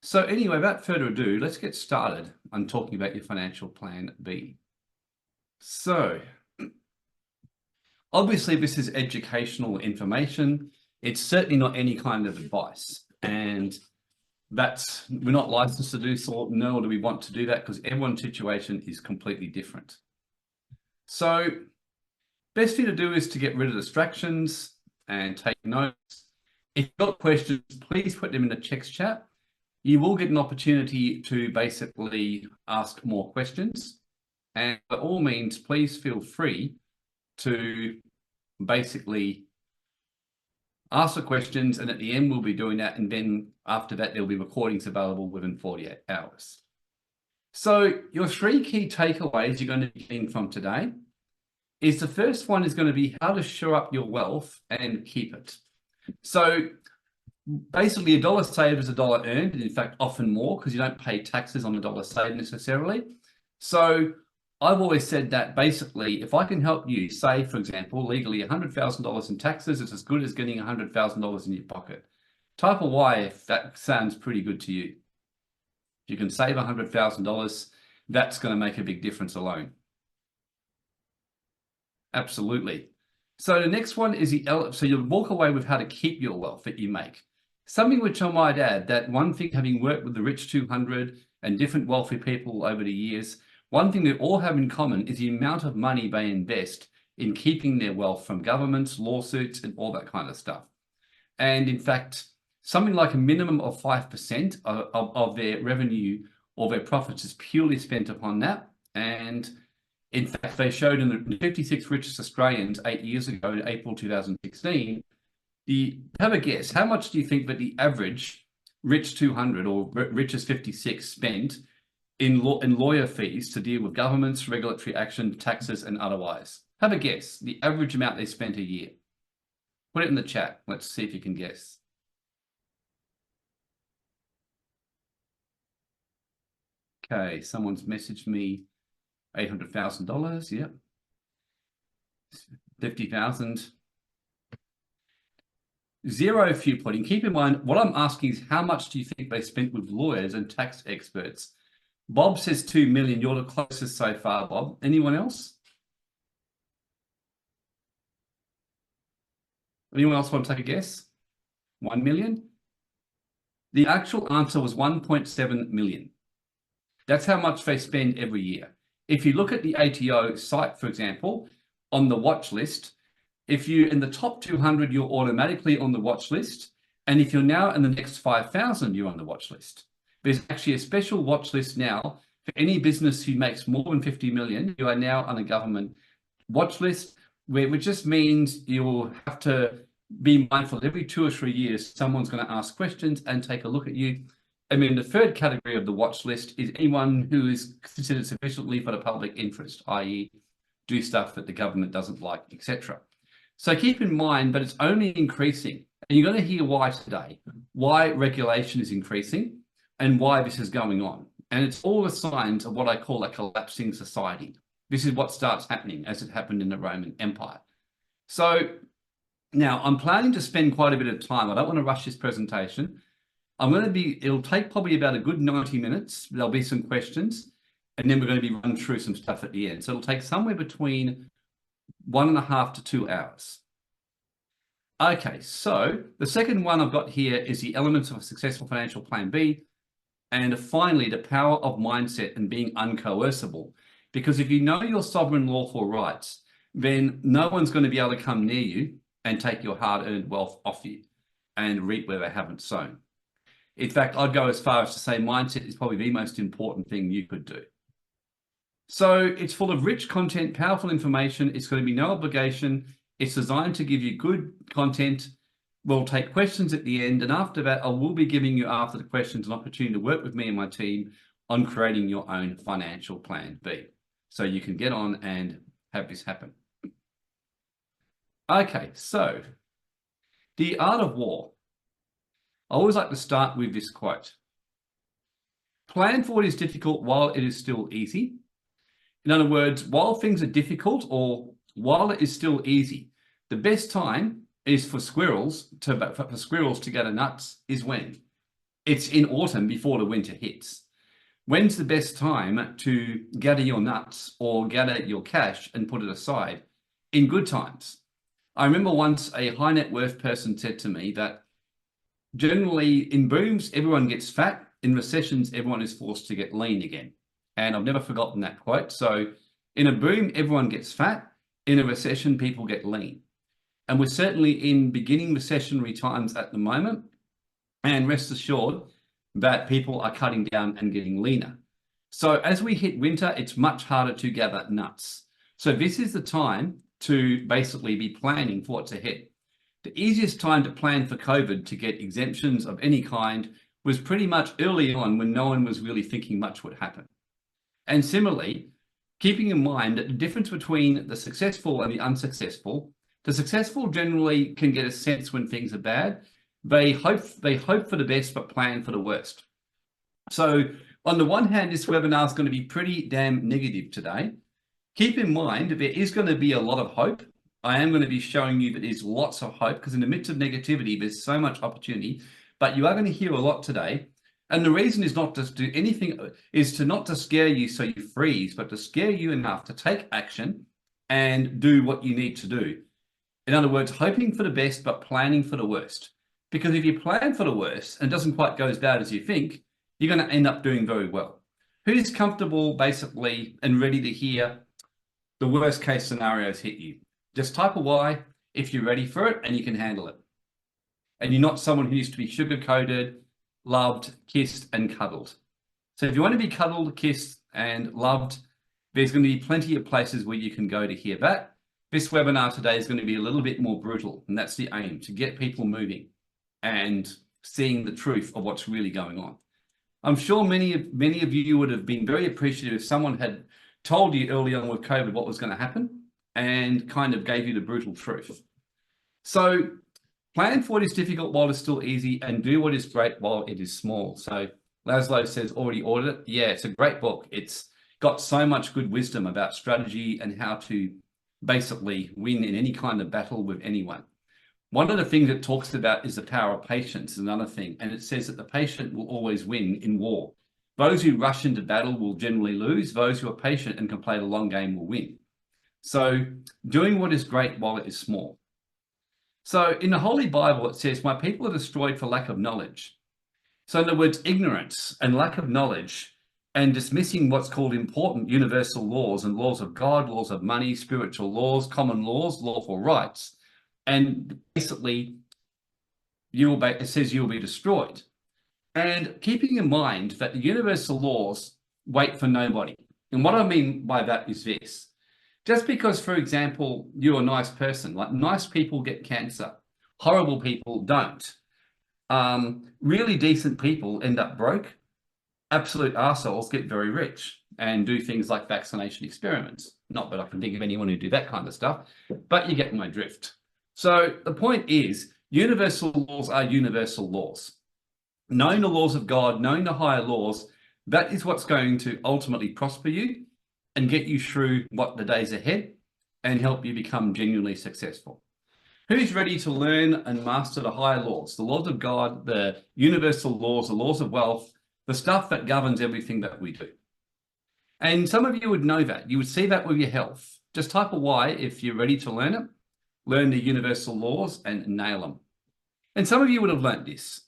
So anyway, without further ado, let's get started on talking about your financial plan B. So obviously this is educational information. It's certainly not any kind of advice. And we're not licensed to do so, nor do we want to do that because everyone's situation is completely different. So best thing to do is to get rid of distractions and take notes. If you've got questions, please put them in the text chat. You will get an opportunity to basically ask more questions. And by all means, please feel free to basically ask the questions. And at the end, we'll be doing that. And then after that, there'll be recordings available within 48 hours. So your three key takeaways you're going to be getting from today is the first one is going to be how to shore up your wealth and keep it. So basically, a dollar saved is a dollar earned, and in fact, often more because you don't pay taxes on the dollar saved necessarily. So I've always said that basically, if I can help you save, for example, legally $100,000 in taxes, it's as good as getting $100,000 in your pocket. Type a Y if that sounds pretty good to you. If you can save $100,000, that's going to make a big difference alone. Absolutely. So the next one is so you'll walk away with how to keep your wealth that you make. Something which I might add, that one thing, having worked with the Rich 200 and different wealthy people over the years, one thing they all have in common is the amount of money they invest in keeping their wealth from governments, lawsuits, and all that kind of stuff. And in fact, something like a minimum of 5% of their revenue or their profits is purely spent upon that. And in fact, they showed in the 56 richest Australians 8 years ago, in April 2016, have a guess, how much do you think that the average Rich 200 or richest 56 spent in lawyer fees to deal with governments, regulatory action, taxes, and otherwise? Have a guess, the average amount they spent a year. Put it in the chat. Let's see if you can guess. Okay, someone's messaged me $800,000. Yep. 50,000. Zero viewpointing. Keep in mind, what I'm asking is how much do you think they spent with lawyers and tax experts? Bob says 2 million. You're the closest so far, Bob. Anyone else? Anyone else want to take a guess? 1 million? The actual answer was 1.7 million. That's how much they spend every year. If you look at the ATO site, for example, on the watch list, if you're in the top 200, you're automatically on the watch list. And if you're now in the next 5,000, you're on the watch list. There's actually a special watch list now for any business who makes more than 50 million. You are now on a government watch list, which just means you will have to be mindful every 2 or 3 years, someone's going to ask questions and take a look at you. I mean, the third category of the watch list is anyone who is considered sufficiently for the public interest, i.e. do stuff that the government doesn't like, etc. So keep in mind, but it's only increasing. And you're going to hear why today, why regulation is increasing and why this is going on. And it's all the signs of what I call a collapsing society. This is what starts happening as it happened in the Roman Empire. So now I'm planning to spend quite a bit of time. I don't want to rush this presentation. It'll take probably about a good 90 minutes. There'll be some questions, and then we're going to be running through some stuff at the end. So it'll take somewhere between 1.5 to 2 hours. Okay, so the second one I've got here is the elements of a successful financial plan B. And finally, the power of mindset and being uncoercible. Because if you know your sovereign lawful rights, then no one's going to be able to come near you and take your hard-earned wealth off you and reap where they haven't sown. In fact, I'd go as far as to say mindset is probably the most important thing you could do. So it's full of rich content, powerful information. It's going to be no obligation. It's designed to give you good content. We'll take questions at the end. And after that, I will be giving you, after the questions, an opportunity to work with me and my team on creating your own financial plan B. So you can get on and have this happen. Okay, so the art of war. I always like to start with this quote. Plan for what is difficult while it is still easy. In other words, while things are difficult or while it is still easy, the best time is for squirrels to gather nuts is when? It's in autumn before the winter hits. When's the best time to gather your nuts or gather your cash and put it aside? In good times. I remember once a high net worth person said to me that generally in booms, everyone gets fat. In recessions, everyone is forced to get lean again. And I've never forgotten that quote. So in a boom, everyone gets fat. In a recession, people get lean. And we're certainly in beginning recessionary times at the moment. And rest assured that people are cutting down and getting leaner. So as we hit winter, it's much harder to gather nuts. So this is the time to basically be planning for what's ahead. The easiest time to plan for COVID to get exemptions of any kind was pretty much early on when no one was really thinking much would happen. And similarly, keeping in mind that the difference between the successful and the unsuccessful, the successful generally can get a sense when things are bad. They hope for the best, but plan for the worst. So on the one hand, this webinar is going to be pretty damn negative today. Keep in mind, there is going to be a lot of hope. I am going to be showing you that there's lots of hope because in the midst of negativity, there's so much opportunity, but you are going to hear a lot today. And the reason is not to do anything, is not to scare you so you freeze, but to scare you enough to take action and do what you need to do. In other words, hoping for the best, but planning for the worst. Because if you plan for the worst and it doesn't quite go as bad as you think, you're going to end up doing very well. Who's comfortable basically and ready to hear the worst case scenarios hit you? Just type a Y if you're ready for it and you can handle it. And you're not someone who needs to be sugar-coated, loved, kissed, and cuddled. So if you want to be cuddled, kissed, and loved, there's going to be plenty of places where you can go to hear that. This webinar today is going to be a little bit more brutal, and that's the aim, to get people moving and seeing the truth of what's really going on. I'm sure many of you would have been very appreciative if someone had told you early on with COVID what was going to happen and kind of gave you the brutal truth. So plan for what is difficult while it's still easy and do what is great while it is small. So Laszlo says, already ordered it. Yeah, it's a great book. It's got so much good wisdom about strategy and how to basically win in any kind of battle with anyone. One of the things it talks about is the power of patience is another thing. And it says that the patient will always win in war. Those who rush into battle will generally lose. Those who are patient and can play the long game will win. So doing what is great while it is small. So in the Holy Bible, it says, my people are destroyed for lack of knowledge. So in other words, ignorance and lack of knowledge and dismissing what's called important universal laws and laws of God, laws of money, spiritual laws, common laws, lawful rights. And basically, it says you'll be destroyed. And keeping in mind that the universal laws wait for nobody. And what I mean by that is this. Just because, for example, you're a nice person, like nice people get cancer, horrible people don't. Really decent people end up broke. Absolute arseholes get very rich and do things like vaccination experiments. Not that I can think of anyone who do that kind of stuff, but you get my drift. So the point is, universal laws are universal laws. Knowing the laws of God, knowing the higher laws, that is what's going to ultimately prosper you and get you through what the days ahead and help you become genuinely successful. Who's ready to learn and master the higher laws, the laws of God, the universal laws, the laws of wealth, the stuff that governs everything that we do? And some of you would know that. You would see that with your health. Just type a Y if you're ready to learn it, learn the universal laws and nail them. And some of you would have learned this.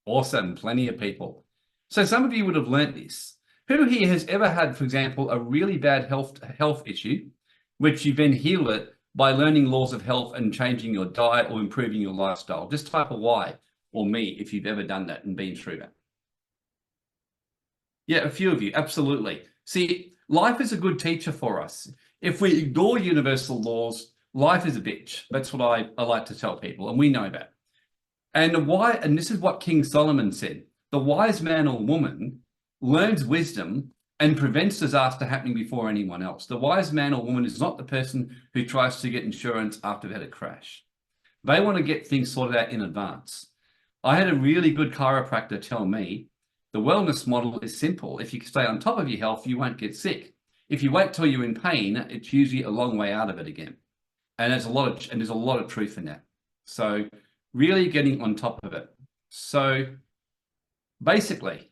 Awesome, plenty of people. So some of you would have learned this. Who here has ever had, for example, a really bad health issue, which you then heal it by learning laws of health and changing your diet or improving your lifestyle? Just type a Y or me if you've ever done that and been through that. Yeah, a few of you, absolutely. See, life is a good teacher for us. If we ignore universal laws, life is a bitch. That's what I like to tell people, and we know that. And why? And this is what King Solomon said. The wise man or woman learns wisdom and prevents disaster happening before anyone else. The wise man or woman is not the person who tries to get insurance after they've had a crash. They want to get things sorted out in advance. I had a really good chiropractor tell me the wellness model is simple. If you stay on top of your health, you won't get sick. If you wait till you're in pain, it's usually a long way out of it again. And there's a lot of truth in that. So really getting on top of it. So basically,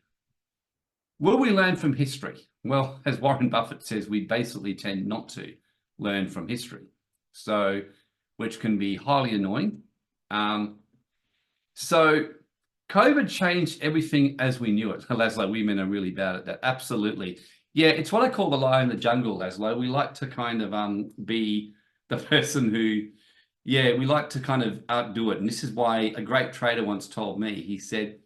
will we learn from history? Well, as Warren Buffett says, we basically tend not to learn from history. So, which can be highly annoying. So COVID changed everything as we knew it. Laszlo, women are really bad at that. Absolutely. Yeah, it's what I call the lion in the jungle, Laszlo. We like to kind of be the person who, yeah, we like to kind of outdo it. And this is why a great trader once told me, he said,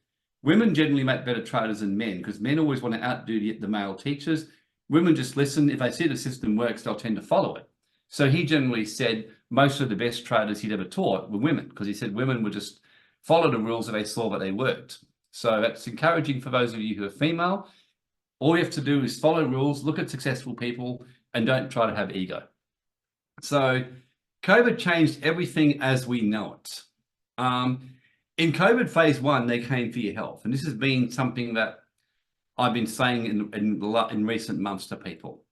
women generally make better traders than men because men always want to outdo the male teachers. Women just listen. If they see the system works, they'll tend to follow it. So he generally said most of the best traders he'd ever taught were women because he said women would just follow the rules if they saw that they worked. So that's encouraging for those of you who are female. All you have to do is follow rules, look at successful people, and don't try to have ego. So COVID changed everything as we know it. In COVID phase 1, they came for your health. And this has been something that I've been saying in recent months to people.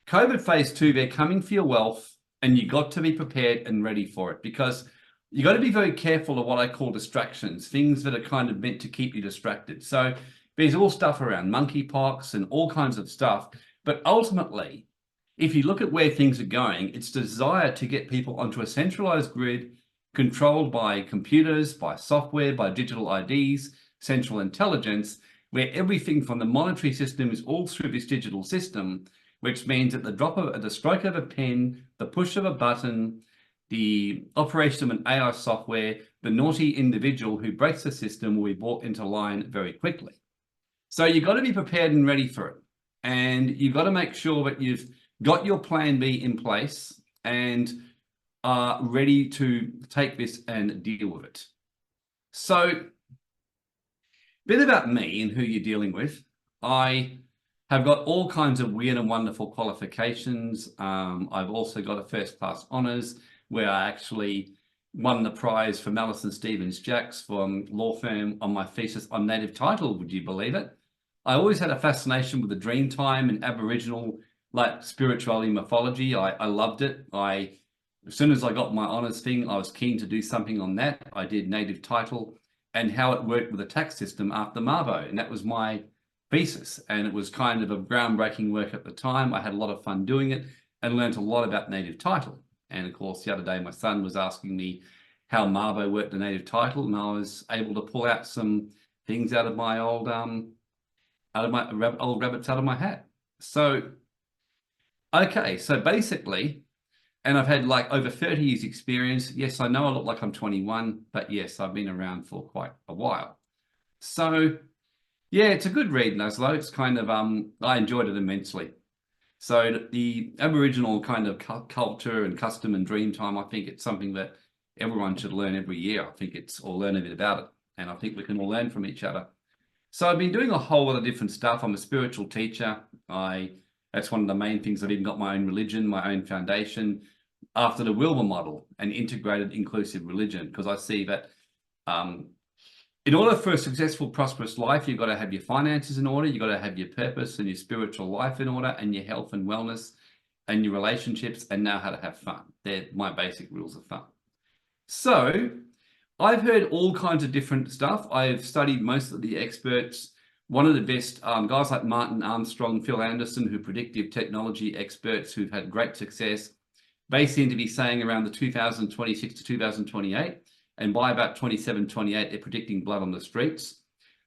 COVID phase 2, they're coming for your wealth, and you got to be prepared and ready for it because you got to be very careful of what I call distractions, things that are kind of meant to keep you distracted. So there's all stuff around monkeypox and all kinds of stuff. But ultimately, if you look at where things are going, it's the desire to get people onto a centralized grid controlled by computers, by software, by digital IDs, central intelligence, where everything from the monetary system is all through this digital system, which means at the stroke of a pen, the push of a button, the operation of an AI software, the naughty individual who breaks the system will be brought into line very quickly. So you've got to be prepared and ready for it. And you've got to make sure that you've got your plan B in place and are ready to take this and deal with it. So a bit about me and who you're dealing with. I have got all kinds of weird and wonderful qualifications. I've also got a first-class honours where I actually won the prize for Malison Stevens Jacks from law firm on my thesis on native title. Would you believe it? I always had a fascination with the dream time and Aboriginal like spirituality mythology. I loved it. As soon as I got my honours thing, I was keen to do something on that. I did native title and how it worked with the tax system after Mabo. And that was my thesis. And it was kind of a groundbreaking work at the time. I had a lot of fun doing it and learned a lot about native title. And of course, the other day, my son was asking me how Mabo worked the native title, and I was able to pull out some things out of my old rabbits out of my hat. So, okay, so basically, and I've had like over 30 years experience. Yes, I know I look like I'm 21, but yes, I've been around for quite a while. So yeah, it's a good read, Laszlo. It's kind of, I enjoyed it immensely. So the Aboriginal kind of culture and custom and dream time, I think it's something that everyone should learn every year. I think or learn a bit about it. And I think we can all learn from each other. So I've been doing a whole lot of different stuff. I'm a spiritual teacher. That's one of the main things. I've even got my own religion, my own foundation after the Wilbur model, an integrated inclusive religion, because I see that in order for a successful, prosperous life, you've got to have your finances in order, you've got to have your purpose and your spiritual life in order, and your health and wellness and your relationships, and know how to have fun. They're my basic rules of fun. So I've heard all kinds of different stuff. I've studied most of the experts. One of the best guys like Martin Armstrong, Phil Anderson, who are predictive technology experts who've had great success. They seem to be saying around the 2026 to 2028. And by about 27, 28, they're predicting blood on the streets.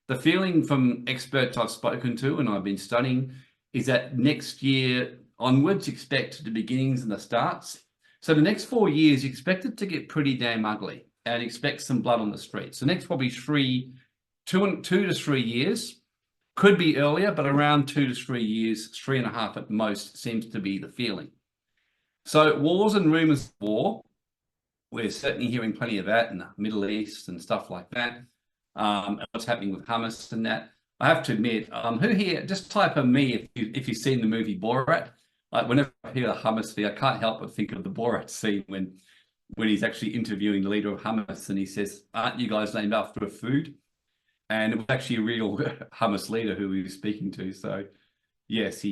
The feeling from experts I've spoken to and I've been studying is that next year onwards, expect the beginnings and the starts. So the next 4 years, expect it to get pretty damn ugly and expect some blood on the streets. The next probably 2 to 3 years, could be earlier, but around 2 to 3 years, 3.5 at most, seems to be the feeling. So wars and rumors of war, we're certainly hearing plenty of that in the Middle East and stuff like that. And what's happening with Hamas and that. I have to admit, who here, just type in me if you've seen the movie Borat. Like whenever I hear the Hamas thing, I can't help but think of the Borat scene when he's actually interviewing the leader of Hamas and he says, "Aren't you guys named after a food?" And it was actually a real Hamas leader who he was speaking to. So yes, for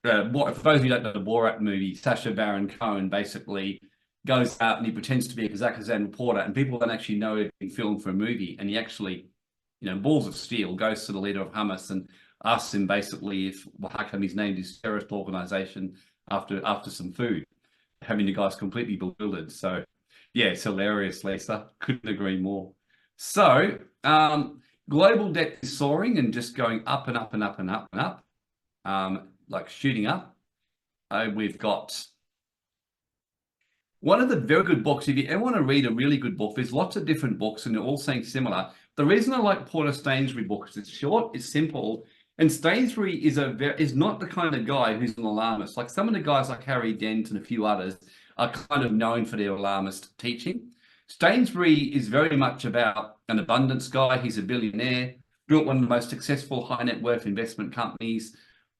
those of you who don't know the Borat movie, Sacha Baron Cohen basically goes out and he pretends to be a Kazakhstan reporter, and people don't actually know it being filmed for a movie. And he actually balls of steel, goes to the leader of Hamas and asks him basically if, well, how come he's named his terrorist organization after some food, having the guys completely bewildered. So yeah, it's hilarious, Lisa. Couldn't agree more. So global debt is soaring and just going up and up and up and up and up, like shooting up. We've got one of the very good books. If you ever want to read a really good book, there's lots of different books and they're all saying similar. The reason I like Porter Stainsbury books, it's short, it's simple, and Stainsbury is not the kind of guy who's an alarmist. Like some of the guys like Harry Dent and a few others are kind of known for their alarmist teaching. Stainsbury is very much about an abundance guy. He's a billionaire, built one of the most successful high net worth investment companies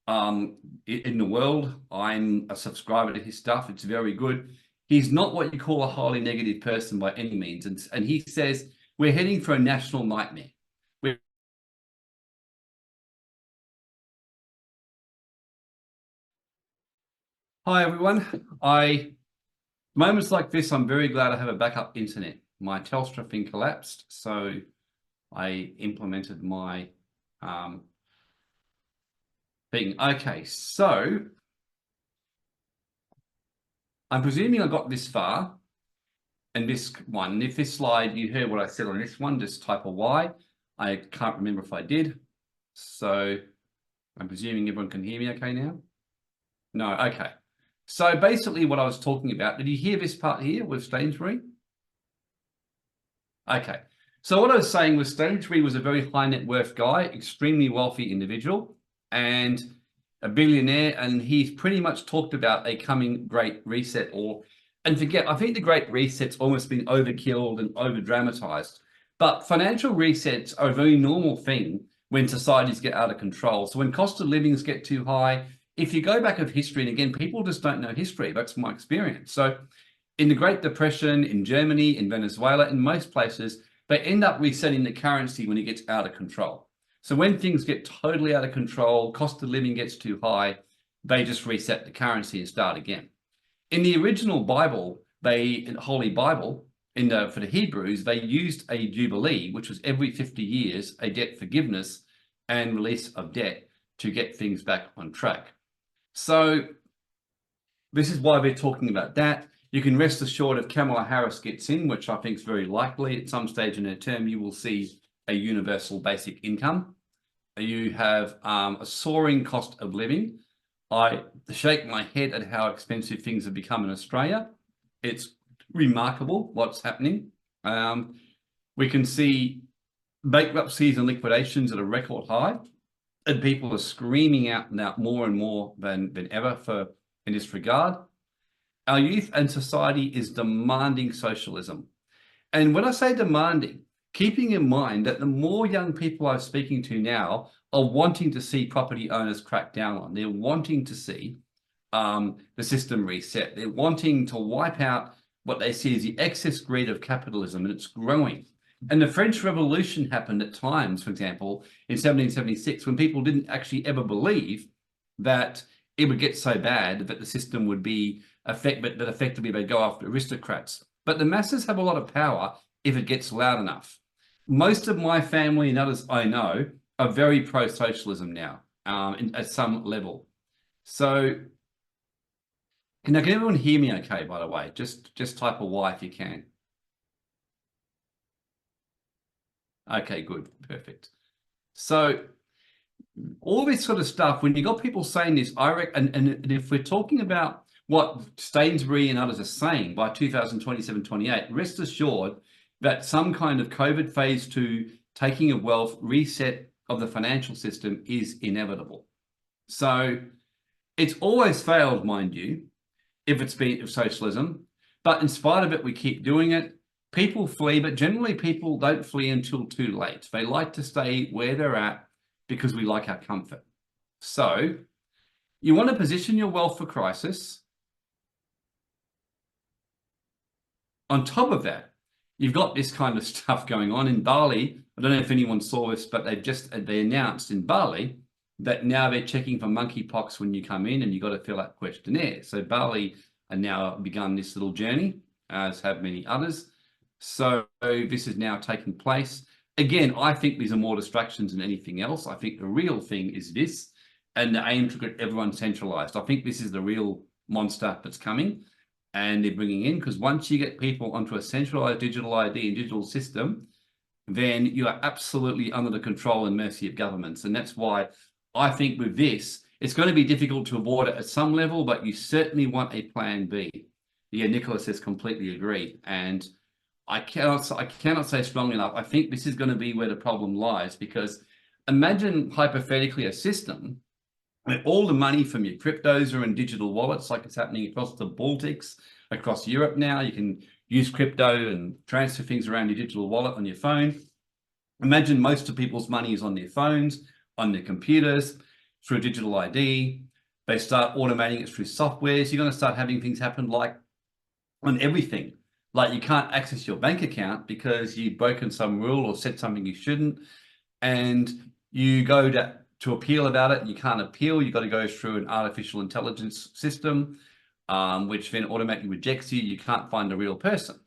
in the world. I'm a subscriber to his stuff. It's very good. He's not what you call a highly negative person by any means. And he says, we're heading for a national nightmare. Hi, everyone. Moments like this, I'm very glad I have a backup internet. My Telstra thing collapsed, so I implemented my thing. Okay, so I'm presuming I got this far. And this one, if this slide, you heard what I said on this one, just type a Y. I can't remember if I did. So I'm presuming everyone can hear me okay now? No, okay. So basically what I was talking about, did you hear this part here with Stainsbury? Okay. So what I was saying was Stainsbury was a very high net worth guy, extremely wealthy individual, and a billionaire, and he's pretty much talked about a coming great reset I think the Great Reset's almost been overkilled and over-dramatized. But financial resets are a very normal thing when societies get out of control. So when cost of livings get too high, if you go back of history, and again, people just don't know history, that's my experience. So in the Great Depression, in Germany, in Venezuela, in most places, they end up resetting the currency when it gets out of control. So when things get totally out of control, cost of living gets too high, they just reset the currency and start again. In the original Bible, Holy Bible, for the Hebrews, they used a jubilee, which was every 50 years, a debt forgiveness and release of debt to get things back on track. So this is why we're talking about that. You can rest assured if Kamala Harris gets in, which I think is very likely, at some stage in her term, you will see a universal basic income. You have a soaring cost of living. I shake my head at how expensive things have become in Australia. It's remarkable what's happening. We can see bankruptcies and liquidations at a record high, and people are screaming out now more and more than ever in this regard. Our youth and society is demanding socialism. And when I say demanding, keeping in mind that the more young people I'm speaking to now are wanting to see property owners crack down on. They're wanting to see the system reset. They're wanting to wipe out what they see as the excess greed of capitalism, and it's growing. And the French Revolution happened at times, for example, in 1776, when people didn't actually ever believe that it would get so bad that the system would be that effectively they'd go after aristocrats. But the masses have a lot of power if it gets loud enough. Most of my family and others I know are very pro-socialism now at some level. So can everyone hear me okay, by the way? Just type a Y if you can. Okay, good, perfect. So all this sort of stuff, when you got people saying this, I reckon, and if we're talking about what Stainsbury and others are saying by 2027-28, rest assured that some kind of COVID phase 2 taking of wealth, reset of the financial system is inevitable. So it's always failed, mind you, if it's been socialism, but in spite of it, we keep doing it. People flee, but generally people don't flee until too late. They like to stay where they're at because we like our comfort. So you want to position your wealth for crisis. On top of that, you've got this kind of stuff going on in Bali. I don't know if anyone saw this, but they announced in Bali that now they're checking for monkeypox when you come in, and you've got to fill out questionnaire. So Bali are now begun this little journey, as have many others. So this is now taking place. Again, I think these are more distractions than anything else. I think the real thing is this, and the aim to get everyone centralized. I think this is the real monster that's coming, and they're bringing in, because once you get people onto a centralized digital ID and digital system, then you are absolutely under the control and mercy of governments. And that's why I think with this, it's going to be difficult to avoid it at some level, but you certainly want a plan B. Yeah, Nicholas says completely agree. And I cannot say strongly enough. I think this is going to be where the problem lies, because imagine hypothetically a system where all the money from your cryptos are in digital wallets, like it's happening across the Baltics, across Europe now. You can use crypto and transfer things around your digital wallet on your phone. Imagine most of people's money is on their phones, on their computers, through digital ID. They start automating it through softwares. You're going to start having things happen like on everything. Like you can't access your bank account because you've broken some rule or said something you shouldn't. And you go to appeal about it, and you can't appeal. You've got to go through an artificial intelligence system, which then automatically rejects you. You can't find a real person.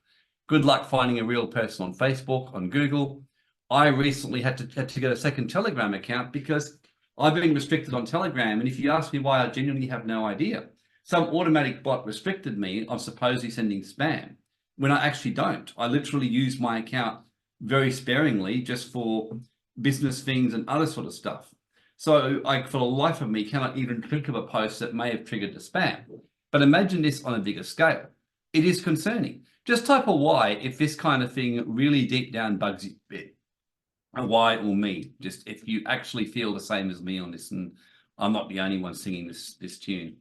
Good luck finding a real person on Facebook, on Google. I recently had to get a second Telegram account because I've been restricted on Telegram. And if you ask me why, I genuinely have no idea. Some automatic bot restricted me on supposedly sending spam, when I actually don't. I literally use my account very sparingly just for business things and other sort of stuff. So I, for the life of me, cannot even think of a post that may have triggered the spam. But imagine this on a bigger scale. It is concerning. Just type a Y if this kind of thing really deep down bugs you a bit. A Y or me, just if you actually feel the same as me on this, and I'm not the only one singing this tune.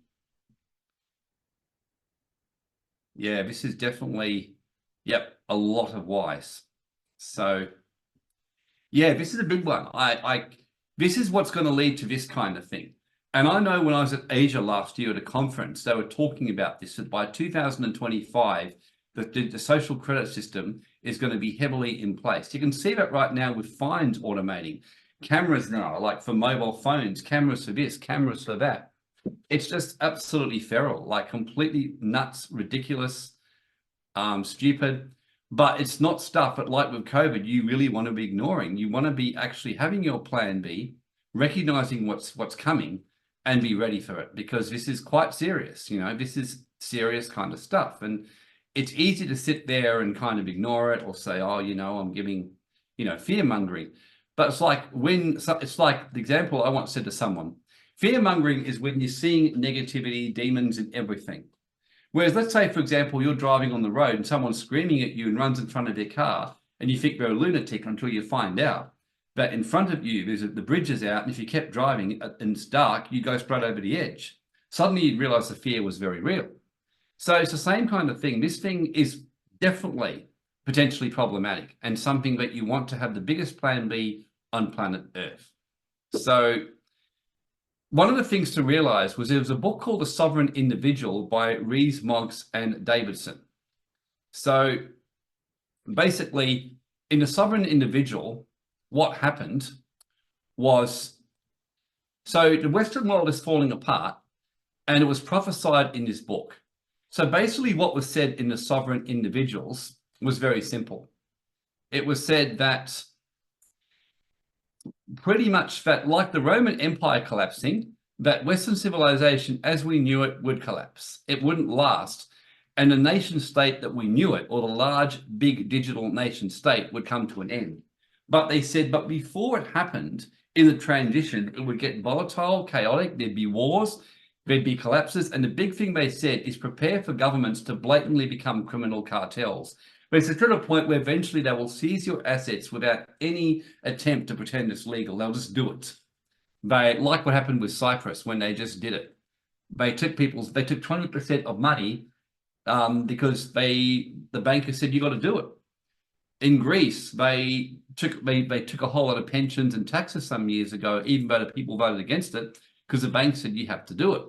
Yeah, this is definitely, yep, a lot of Ys. So yeah, this is a big one. This is what's going to lead to this kind of thing. And I know when I was at Asia last year at a conference, they were talking about this, that by 2025, the social credit system is going to be heavily in place. You can see that right now with fines automating. Cameras now, like for mobile phones, cameras for this, cameras for that. It's just absolutely feral, like completely nuts, ridiculous, stupid. But it's not stuff that, like with COVID, you really want to be ignoring. You want to be actually having your plan B, recognizing what's coming, and be ready for it, because this is quite serious. You know, this is serious kind of stuff. And it's easy to sit there and kind of ignore it or say, oh, you know, I'm giving, you know, fear mongering. But it's like it's like the example I once said to someone, fear mongering is when you're seeing negativity, demons in everything. Whereas let's say, for example, you're driving on the road and someone's screaming at you and runs in front of their car, and you think they're a lunatic until you find out that in front of you, the bridge is out, and if you kept driving and it's dark, you go straight over the edge. Suddenly you'd realize the fear was very real. So it's the same kind of thing. This thing is definitely potentially problematic, and something that you want to have the biggest plan B on planet Earth. So one of the things to realize was there was a book called The Sovereign Individual by Rees, Moggs, and Davidson. So basically, in The Sovereign Individual, what happened was, so the Western world is falling apart, and it was prophesied in this book. So basically what was said in The Sovereign Individuals was very simple. It was said that pretty much that, like the Roman Empire collapsing, that Western civilization as we knew it would collapse. It wouldn't last. And the nation state that we knew it, or the large, big digital nation state, would come to an end. But they said, but before it happened, in the transition, it would get volatile, chaotic, there'd be wars, there'd be collapses. And the big thing they said is prepare for governments to blatantly become criminal cartels. But it's to the point where eventually they will seize your assets without any attempt to pretend it's legal. They'll just do it. They, like what happened with Cyprus when they just did it. They took 20% of money because the banker said, you got to do it. In Greece, they took a whole lot of pensions and taxes some years ago, even though the people voted against it, because the bank said you have to do it.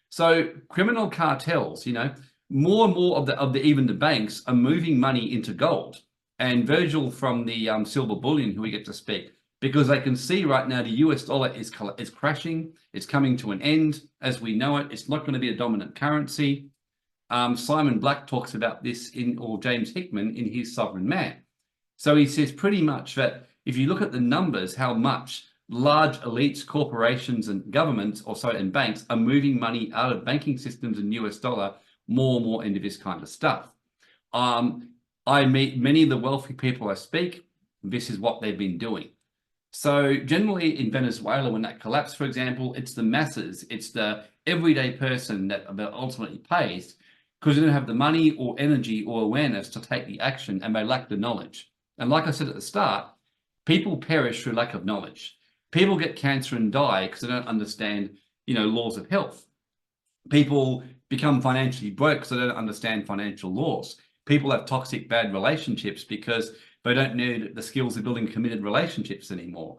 So criminal cartels, you know, more and more of even the banks are moving money into gold. And Virgil from the Silver Bullion, who we get to speak, because they can see right now the US dollar is crashing. It's coming to an end as we know it. It's not going to be a dominant currency. Simon Black talks about this or James Hickman in his Sovereign Man. So he says pretty much that if you look at the numbers, how much large elites, corporations and governments, and banks are moving money out of banking systems in US dollar more and more into this kind of stuff. I meet many of the wealthy people I speak, this is what they've been doing. So generally in Venezuela, when that collapsed, for example, it's the masses, it's the everyday person that ultimately pays because they don't have the money or energy or awareness to take the action, and they lack the knowledge. And like I said at the start, people perish through lack of knowledge. People get cancer and die because they don't understand, laws of health. People become financially broke because they don't understand financial laws. People have toxic, bad relationships because they don't know the skills of building committed relationships anymore.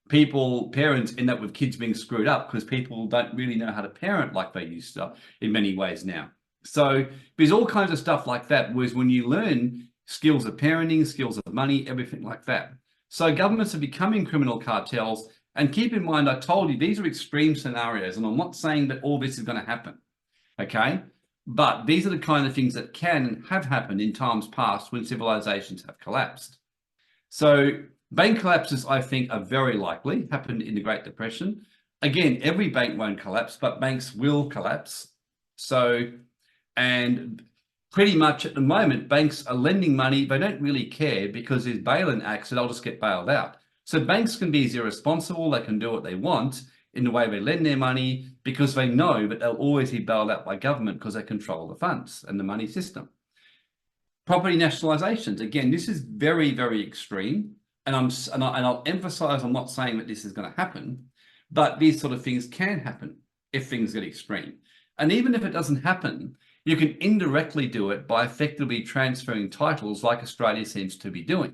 Parents end up with kids being screwed up because people don't really know how to parent like they used to in many ways now. So there's all kinds of stuff like that, whereas when you learn skills of parenting, skills of money, everything like that. So governments are becoming criminal cartels. And keep in mind, I told you, these are extreme scenarios, and I'm not saying that all this is going to happen, okay? But these are the kind of things that can and have happened in times past when civilizations have collapsed. So bank collapses, I think, are very likely, happened in the Great Depression. Again, every bank won't collapse, but banks will collapse. So, and pretty much at the moment, banks are lending money. They don't really care because there's bail-in acts that they'll just get bailed out. So banks can be as irresponsible, they can do what they want in the way they lend their money because they know that they'll always be bailed out by government because they control the funds and the money system. Property nationalizations, again, this is very, very extreme. And I'll emphasize, I'm not saying that this is going to happen, but these sort of things can happen if things get extreme. And even if it doesn't happen, you can indirectly do it by effectively transferring titles like Australia seems to be doing,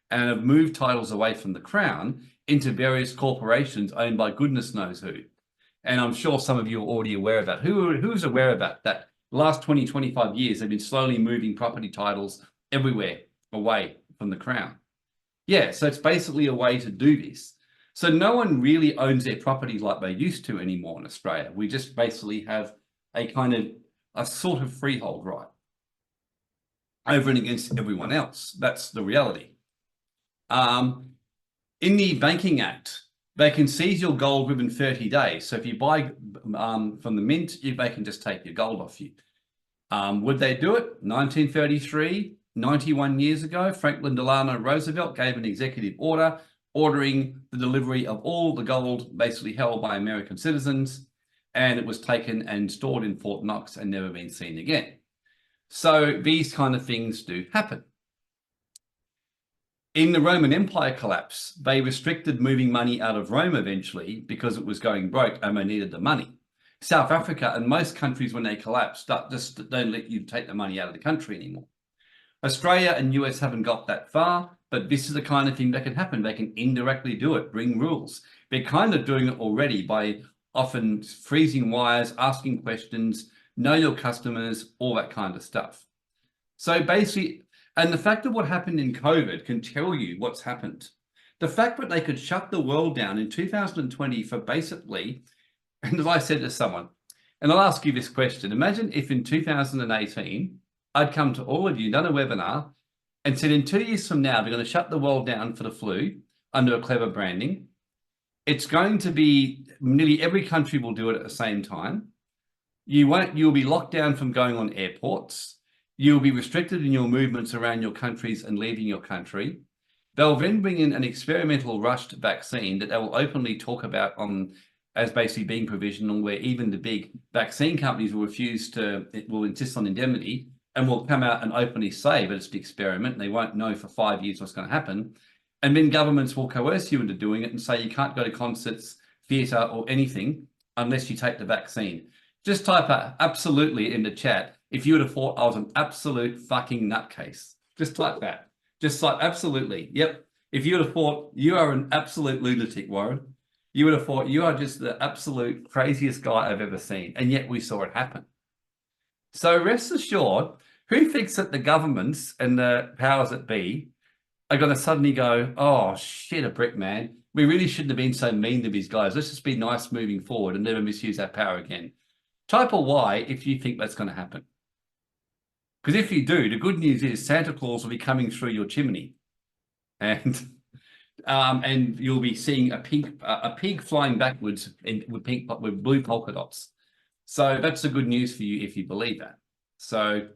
and have moved titles away from the Crown into various corporations owned by goodness knows who. And I'm sure some of you are already aware of that. Who's aware of that? Last 20, 25 years, they've been slowly moving property titles everywhere away from the Crown. Yeah, so it's basically a way to do this. So no one really owns their property like they used to anymore in Australia. We just basically have a sort of freehold right over and against everyone else. That's the reality. In the Banking Act, they can seize your gold within 30 days. So if you buy from the mint, they can just take your gold off you. Would they do it? 1933, 91 years ago, Franklin Delano Roosevelt gave an executive order ordering the delivery of all the gold basically held by American citizens, and it was taken and stored in Fort Knox and never been seen again. So these kind of things do happen. In the Roman Empire collapse, they restricted moving money out of Rome eventually because it was going broke and they needed the money. South Africa and most countries, when they collapse, just don't let you take the money out of the country anymore. Australia and US haven't got that far, but this is the kind of thing that can happen. They can indirectly do it, bring rules. They're kind of doing it already by often freezing wires, asking questions, know your customers, all that kind of stuff. So basically, and the fact of what happened in COVID can tell you what's happened. The fact that they could shut the world down in 2020 for basically, and as I said to someone, and I'll ask you this question, imagine if in 2018, I'd come to all of you, done a webinar, and said in 2 years from now, we're going to shut the world down for the flu under a clever branding. It's going to be, nearly every country will do it at the same time. You'll be locked down from going on airports. You'll be restricted in your movements around your countries and leaving your country. They'll then bring in an experimental rushed vaccine that they will openly talk about as basically being provisional, where even the big vaccine companies will insist on indemnity and will come out and openly say that it's the experiment and they won't know for 5 years what's going to happen. And then governments will coerce you into doing it and say you can't go to concerts, theatre or anything unless you take the vaccine. Just type absolutely in the chat if you would have thought I was an absolute fucking nutcase. Just type that. Just like absolutely. Yep. If you would have thought you are an absolute lunatic, Warren, you would have thought you are just the absolute craziest guy I've ever seen. And yet we saw it happen. So rest assured, who thinks that the governments and the powers that be are going to suddenly go, oh, shit, a brick, man. We really shouldn't have been so mean to these guys. Let's just be nice moving forward and never misuse our power again. Type a Y if you think that's going to happen. Because if you do, the good news is Santa Claus will be coming through your chimney. And And you'll be seeing a pig flying backwards with blue polka dots. So that's the good news for you if you believe that. So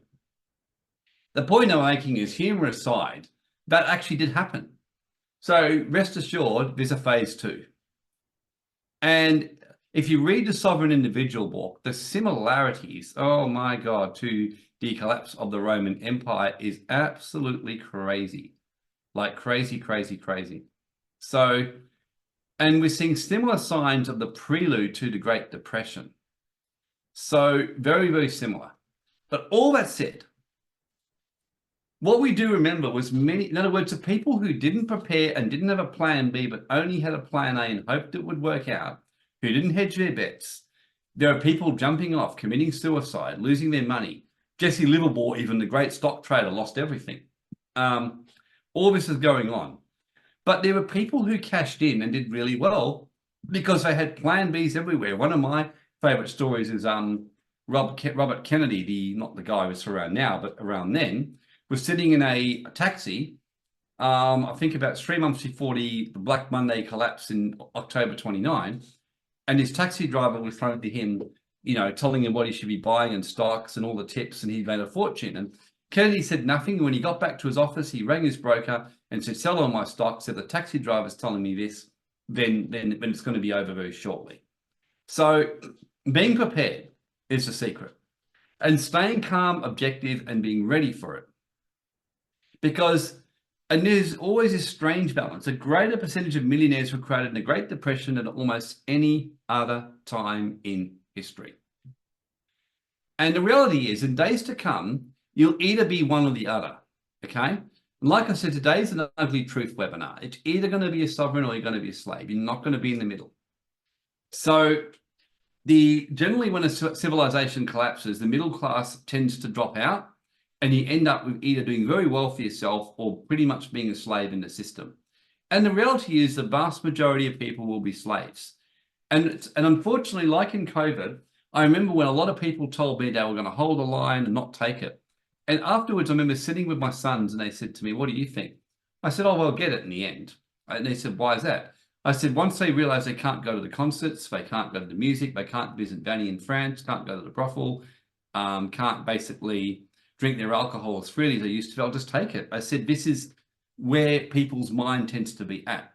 the point I'm making is, humor aside, that actually did happen. So rest assured, there's a phase 2. And if you read the Sovereign Individual book, the similarities, oh my God, to the collapse of the Roman Empire is absolutely crazy. Like crazy, crazy, crazy. So, and we're seeing similar signs of the prelude to the Great Depression. So very, very similar. But all that said, what we do remember was in other words, the people who didn't prepare and didn't have a plan B, but only had a plan A and hoped it would work out, who didn't hedge their bets. There are people jumping off, committing suicide, losing their money. Jesse Livermore, even the great stock trader, lost everything. All this is going on. But there were people who cashed in and did really well because they had plan Bs everywhere. One of my favorite stories is Robert Kennedy, not the guy who's around now, but around then, was sitting in a taxi, I think about 3 months before the Black Monday collapse in October 29, and his taxi driver was trying to him, telling him what he should be buying and stocks and all the tips, and he made a fortune. And Kennedy said nothing. When he got back to his office, he rang his broker and said, "Sell all my stocks." Said, "The taxi driver's telling me this, then it's going to be over very shortly." So being prepared is the secret, and staying calm, objective, and being ready for it. And there's always this strange balance. A greater percentage of millionaires were created in the Great Depression than at almost any other time in history. And the reality is, in days to come, you'll either be one or the other, okay? And like I said, today's an ugly truth webinar. It's either going to be a sovereign or you're going to be a slave. You're not going to be in the middle. So generally when a civilization collapses, the middle class tends to drop out, and you end up with either doing very well for yourself or pretty much being a slave in the system. And the reality is the vast majority of people will be slaves. And unfortunately, like in COVID, I remember when a lot of people told me they were going to hold the line and not take it. And afterwards, I remember sitting with my sons and they said to me, "What do you think?" I said, "Oh, well, get it in the end." And they said, "Why is that?" I said, once they realize they can't go to the concerts, they can't go to the music, they can't visit Vanny in France, can't go to the brothel, can't basically drink their alcohol as freely as they used to, I'll just take it. I said, this is where people's mind tends to be at.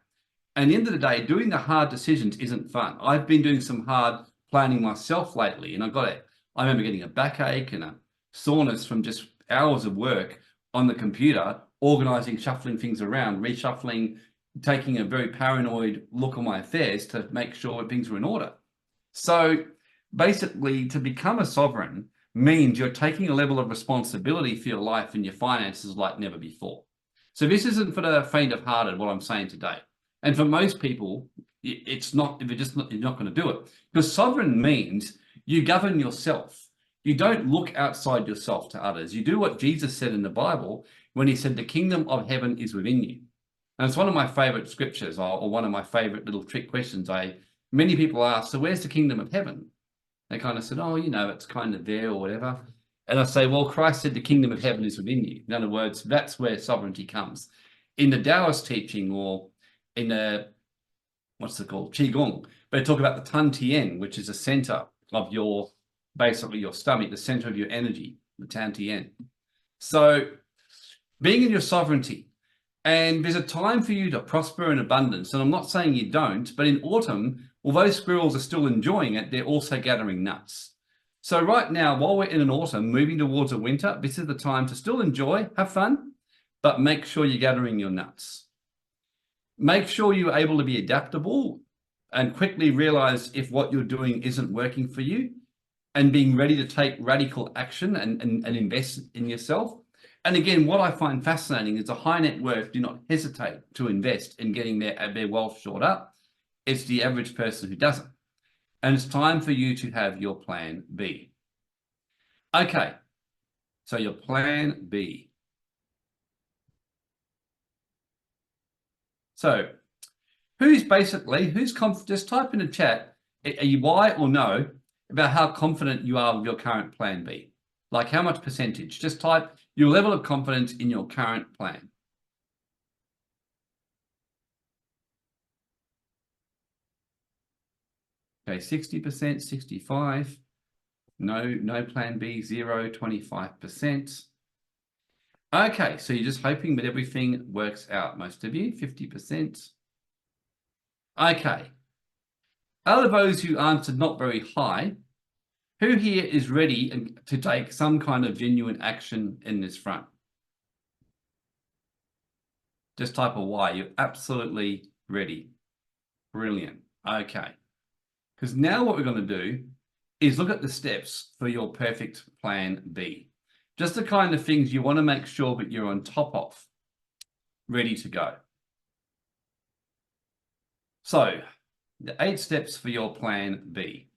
And at the end of the day, doing the hard decisions isn't fun. I've been doing some hard planning myself lately, and I remember getting a backache and a soreness from just hours of work on the computer, organizing, shuffling things around, reshuffling, taking a very paranoid look on my affairs to make sure things were in order. So basically, to become a sovereign means you're taking a level of responsibility for your life and your finances like never before. So this isn't for the faint of hearted, what I'm saying today. And for most people, it's not, if you're not going to do it. Because sovereign means you govern yourself. You don't look outside yourself to others. You do what Jesus said in the Bible when he said, "The kingdom of heaven is within you." And it's one of my favorite scriptures, or one of my favorite little trick questions. Many people ask, "So where's the kingdom of heaven?" They kind of said, "Oh, it's kind of there or whatever." And I say, well, Christ said the kingdom of heaven is within you. In other words, that's where sovereignty comes. In the Taoist teaching, or in the, what's it called, Qigong, they talk about the Tan Tien, which is the center of basically your stomach, the center of your energy, the Tan Tien. So being in your sovereignty, and there's a time for you to prosper in abundance. And I'm not saying you don't, but in autumn, although squirrels are still enjoying it, they're also gathering nuts. So right now, while we're in an autumn, moving towards a winter, this is the time to still enjoy, have fun, but make sure you're gathering your nuts. Make sure you're able to be adaptable and quickly realize if what you're doing isn't working for you, and being ready to take radical action and invest in yourself. And again, what I find fascinating is the high net worth do not hesitate to invest in getting their wealth shored up. It's the average person who doesn't. And it's time for you to have your plan B. Okay, so your plan B. So just type in the chat, are you why or no about how confident you are with your current plan B? Like how much percentage? Just type your level of confidence in your current plan. Okay, 60%, 65. No plan B, 0, 25%. Okay, so you're just hoping that everything works out, most of you, 50%. Okay. Out of those who answered not very high, who here is ready to take some kind of genuine action in this front? Just type a Y. You're absolutely ready. Brilliant. Okay. Because now what we're going to do is look at the steps for your perfect plan B. Just the kind of things you want to make sure that you're on top of, ready to go. So, the 8 steps for your plan B.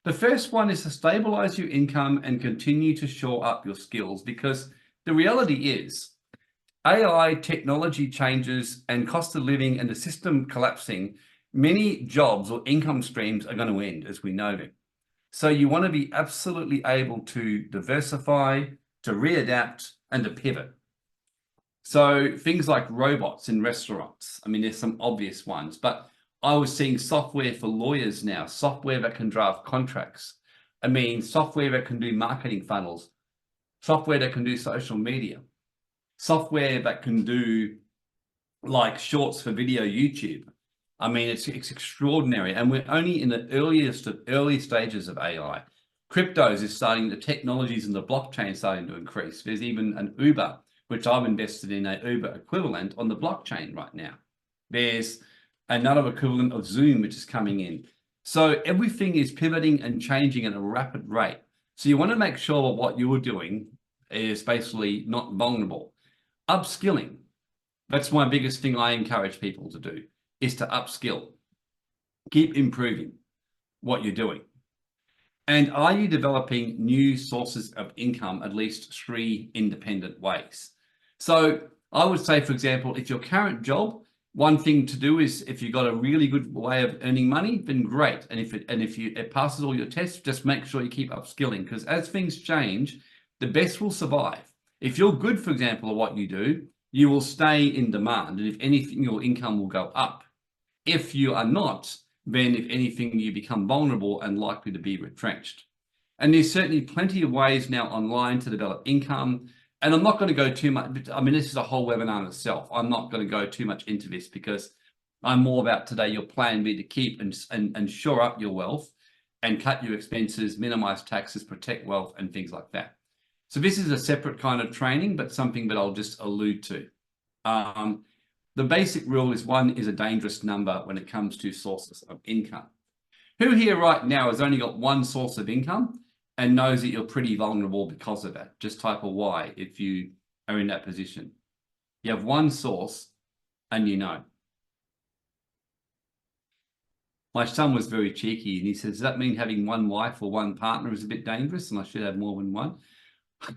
The first one is to stabilize your income and continue to shore up your skills, because the reality is AI, technology changes, and cost of living and the system collapsing, many jobs or income streams are going to end, as we know it. So you want to be absolutely able to diversify, to readapt, and to pivot. So things like robots in restaurants. I mean, there's some obvious ones, but I was seeing software for lawyers now, software that can draft contracts. I mean, software that can do marketing funnels, software that can do social media, software that can do like shorts for video YouTube. I mean, it's extraordinary. And we're only in the early stages of AI. Cryptos is starting, the technologies and the blockchain starting to increase. There's even an Uber, which I've invested in, a Uber equivalent on the blockchain right now. There's another equivalent of Zoom, which is coming in. So everything is pivoting and changing at a rapid rate. So you want to make sure what you're doing is basically not vulnerable. Upskilling. That's my biggest thing I encourage people to do, is to upskill. Keep improving what you're doing. And are you developing new sources of income, at least 3 independent ways? So I would say, for example, if your current job, one thing to do is, if you've got a really good way of earning money, then great. And if it passes all your tests, just make sure you keep upskilling, because as things change, the best will survive. If you're good, for example, at what you do, you will stay in demand. And if anything, your income will go up. If you are not, then if anything, you become vulnerable and likely to be retrenched. And there's certainly plenty of ways now online to develop income. And I'm not going to go too much. I mean, this is a whole webinar in itself. I'm not going to go too much into this, because I'm more about today your plan B to keep and shore up your wealth and cut your expenses, minimize taxes, protect wealth, and things like that. So this is a separate kind of training, but something that I'll just allude to. The basic rule is 1 is a dangerous number when it comes to sources of income. Who here right now has only got 1 source of income and knows that you're pretty vulnerable because of that? Just type a Y if you are in that position. You have 1 source and you know. My son was very cheeky and he says, does that mean having 1 wife or 1 partner is a bit dangerous and I should have more than 1?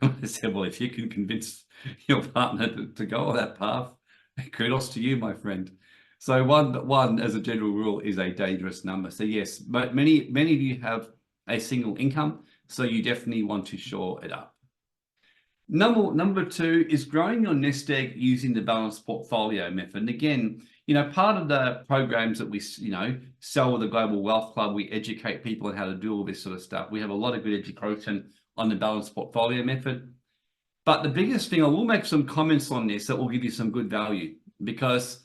I said, well, if you can convince your partner to go on that path, kudos to you, my friend. So one, as a general rule, is a dangerous number. So yes, but many of you have a single income, so you definitely want to shore it up. Number 2 is growing your nest egg using the balanced portfolio method. And again, part of the programs that we, sell with the Global Wealth Club, we educate people on how to do all this sort of stuff. We have a lot of good education on the balanced portfolio method. But the biggest thing, I will make some comments on this that will give you some good value, because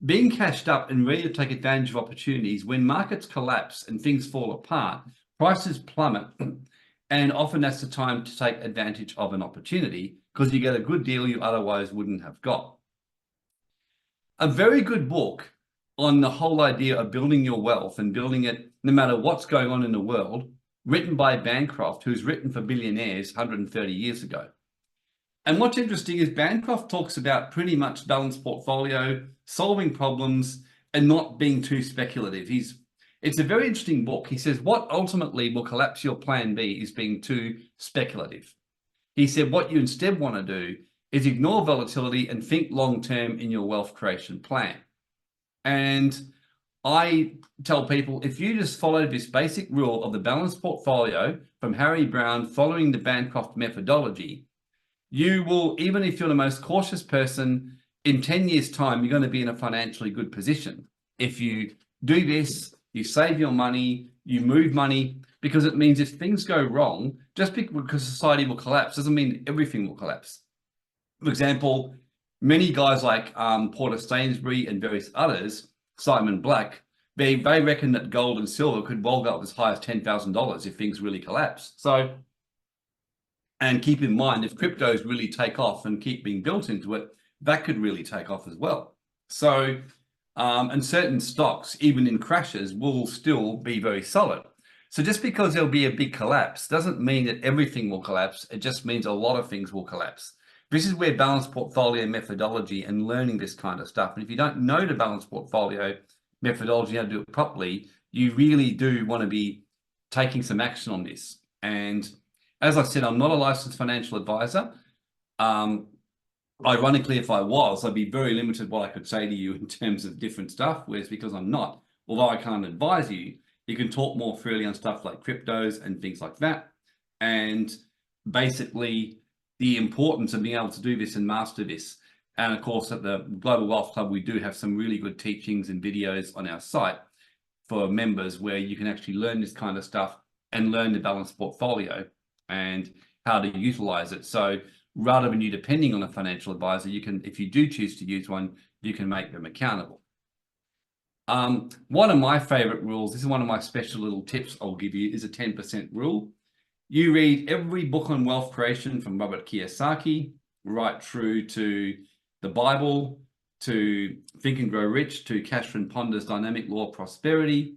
being cashed up and ready to take advantage of opportunities, when markets collapse and things fall apart, prices plummet, and often that's the time to take advantage of an opportunity, because you get a good deal you otherwise wouldn't have got. A very good book on the whole idea of building your wealth and building it no matter what's going on in the world, written by Bancroft, who's written for billionaires 130 years ago. And what's interesting is Bancroft talks about pretty much balanced portfolio, solving problems, and not being too speculative. It's a very interesting book. He says what ultimately will collapse your plan B is being too speculative. He said what you instead want to do is ignore volatility and think long-term in your wealth creation plan. And I tell people, if you just follow this basic rule of the balanced portfolio from Harry Brown, following the Bancroft methodology, you will, even if you're the most cautious person, in 10 years' time, you're going to be in a financially good position if you do this You save your money, you move money, because it means if things go wrong, just because society will collapse doesn't mean everything will collapse. For example, many guys like Porter Stainsbury and various others, Simon Black, they reckon that gold and silver could well go up as high as $10,000 if things really collapse. So, and keep in mind, if cryptos really take off and keep being built into it, that could really take off as well. So, and certain stocks, even in crashes, will still be very solid. So just because there'll be a big collapse doesn't mean that everything will collapse. It just means a lot of things will collapse. This is where balanced portfolio methodology and learning this kind of stuff. And if you don't know the balanced portfolio methodology, how to do it properly, you really do want to be taking some action on this. And as I said, I'm not a licensed financial advisor. Ironically, if I was, I'd be very limited what I could say to you in terms of different stuff, whereas because I'm not, although I can't advise you, you can talk more freely on stuff like cryptos and things like that. And basically the importance of being able to do this and master this. And of course, at the Global Wealth Club, we do have some really good teachings and videos on our site for members where you can actually learn this kind of stuff and learn the balanced portfolio and how to utilize it. So rather than you depending on a financial advisor, you can, if you do choose to use one, you can make them accountable. One of my favorite rules, this is one of my special little tips I'll give you, is a 10% rule. You read every book on wealth creation from Robert Kiyosaki right through to the Bible, to Think and Grow Rich, to Catherine Ponder's Dynamic Law of Prosperity.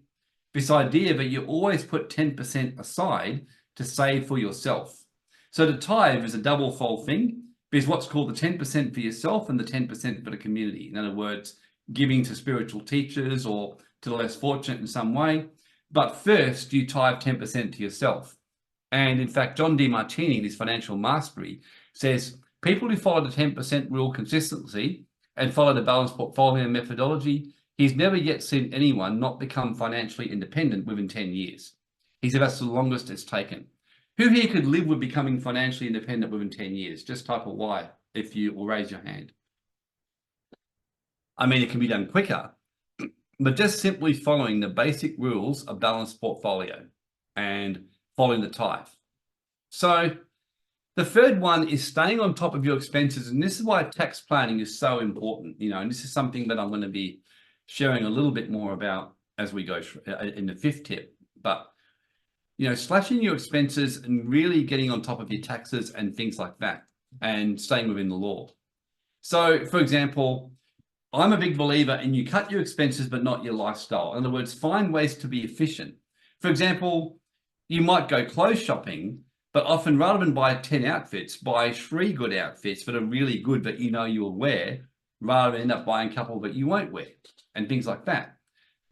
This idea that you always put 10% aside to save for yourself. So the tithe is a double-fold thing. There's what's called the 10% for yourself and the 10% for the community. In other words, giving to spiritual teachers or to the less fortunate in some way. But first, you tithe 10% to yourself. And in fact, John DeMartini, in his Financial Mastery, says people who follow the 10% rule consistently and follow the balanced portfolio methodology, he's never yet seen anyone not become financially independent within 10 years. He said that's the longest it's taken. Who here could live with becoming financially independent within 10 years? Just type a Y if you will raise your hand. I mean, it can be done quicker, but just simply following the basic rules of balanced portfolio and following the tithe. So the third one is staying on top of your expenses. And this is why tax planning is so important, and this is something that I'm going to be sharing a little bit more about as we go in the fifth tip. But, slashing your expenses and really getting on top of your taxes and things like that and staying within the law. So, for example, I'm a big believer in you cut your expenses, but not your lifestyle. In other words, find ways to be efficient. For example, you might go clothes shopping, but often rather than buy 10 outfits, buy 3 good outfits that are really good that you'll wear, rather than end up buying a couple that you won't wear, and things like that.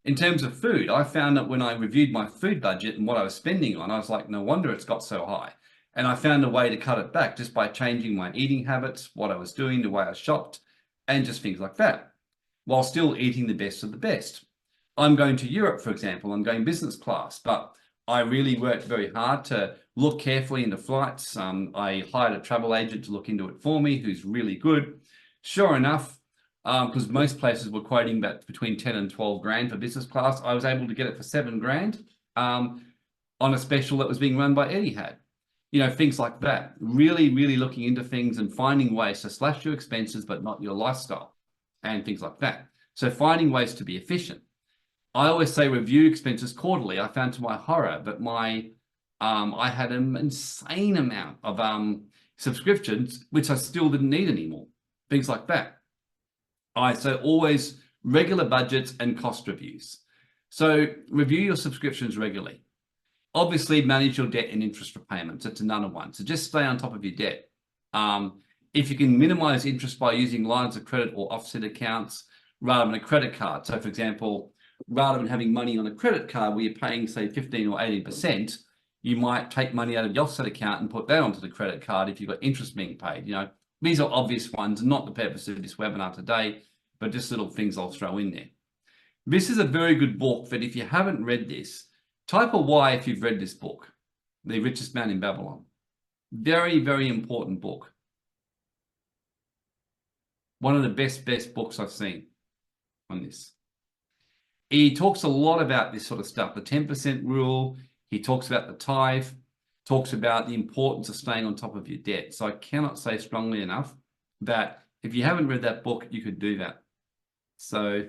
In terms of food, I found that when I reviewed my food budget and what I was spending on, I was like, no wonder it's got so high. And I found a way to cut it back just by changing my eating habits, what I was doing, the way I shopped, and just things like that, while still eating the best of the best. I'm going to Europe, for example. I'm going business class, but I really worked very hard to look carefully into flights. I hired a travel agent to look into it for me, who's really good. Sure enough, because most places were quoting about between 10 and 12 grand for business class, I was able to get it for 7 grand on a special that was being run by Etihad. Things like that. Really, really looking into things and finding ways to slash your expenses, but not your lifestyle and things like that. So finding ways to be efficient. I always say review expenses quarterly. I found to my horror that I had an insane amount of subscriptions, which I still didn't need anymore. Things like that. So always regular budgets and cost reviews. So review your subscriptions regularly. Obviously, manage your debt and interest repayments. It's another one. So just stay on top of your debt. If you can minimize interest by using lines of credit or offset accounts rather than a credit card. So for example, rather than having money on a credit card where you're paying, say, 15 or 18%, you might take money out of your offset account and put that onto the credit card if you've got interest being paid. These are obvious ones, not the purpose of this webinar today, but just little things I'll throw in there. This is a very good book that if you haven't read this, type a Y if you've read this book, The Richest Man in Babylon. Very, very important book. One of the best books I've seen on this. He talks a lot about this sort of stuff, the 10% rule. He talks about the tithe, talks about the importance of staying on top of your debt. So I cannot say strongly enough that if you haven't read that book, you could do that. So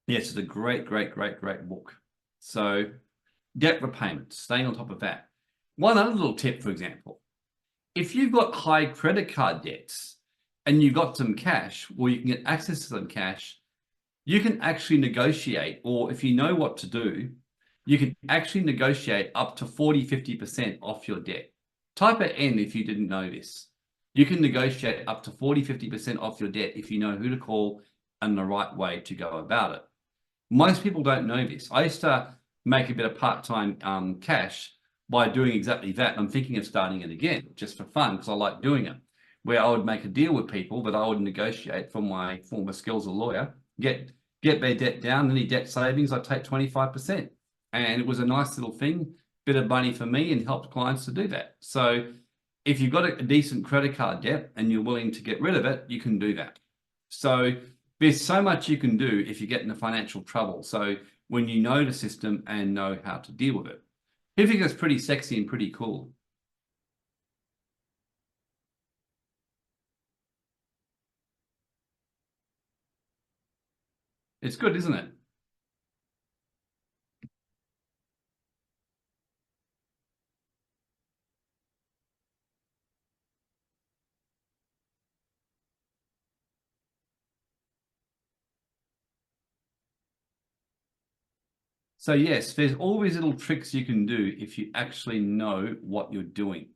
yes, it's a great, great, great, great book. So debt repayment, staying on top of that. One other little tip, for example, if you've got high credit card debts and you've got some cash, or you can get access to some cash, you can actually negotiate, or if you know what to do, you can actually negotiate up to 40, 50% off your debt. Type an N if you didn't know this. You can negotiate up to 40, 50% off your debt if you know who to call and the right way to go about it. Most people don't know this. I used to make a bit of part-time cash by doing exactly that. I'm thinking of starting it again, just for fun, because I like doing it, where I would make a deal with people that I would negotiate from my former skills as a lawyer, get their debt down, any debt savings, I'd take 25%. And it was a nice little thing, bit of money for me, and helped clients to do that. So if you've got a decent credit card debt and you're willing to get rid of it, you can do that. So there's so much you can do if you get into financial trouble. So when you know the system and know how to deal with it, I think that's pretty sexy and pretty cool. It's good, isn't it? So yes, there's all these little tricks you can do if you actually know what you're doing.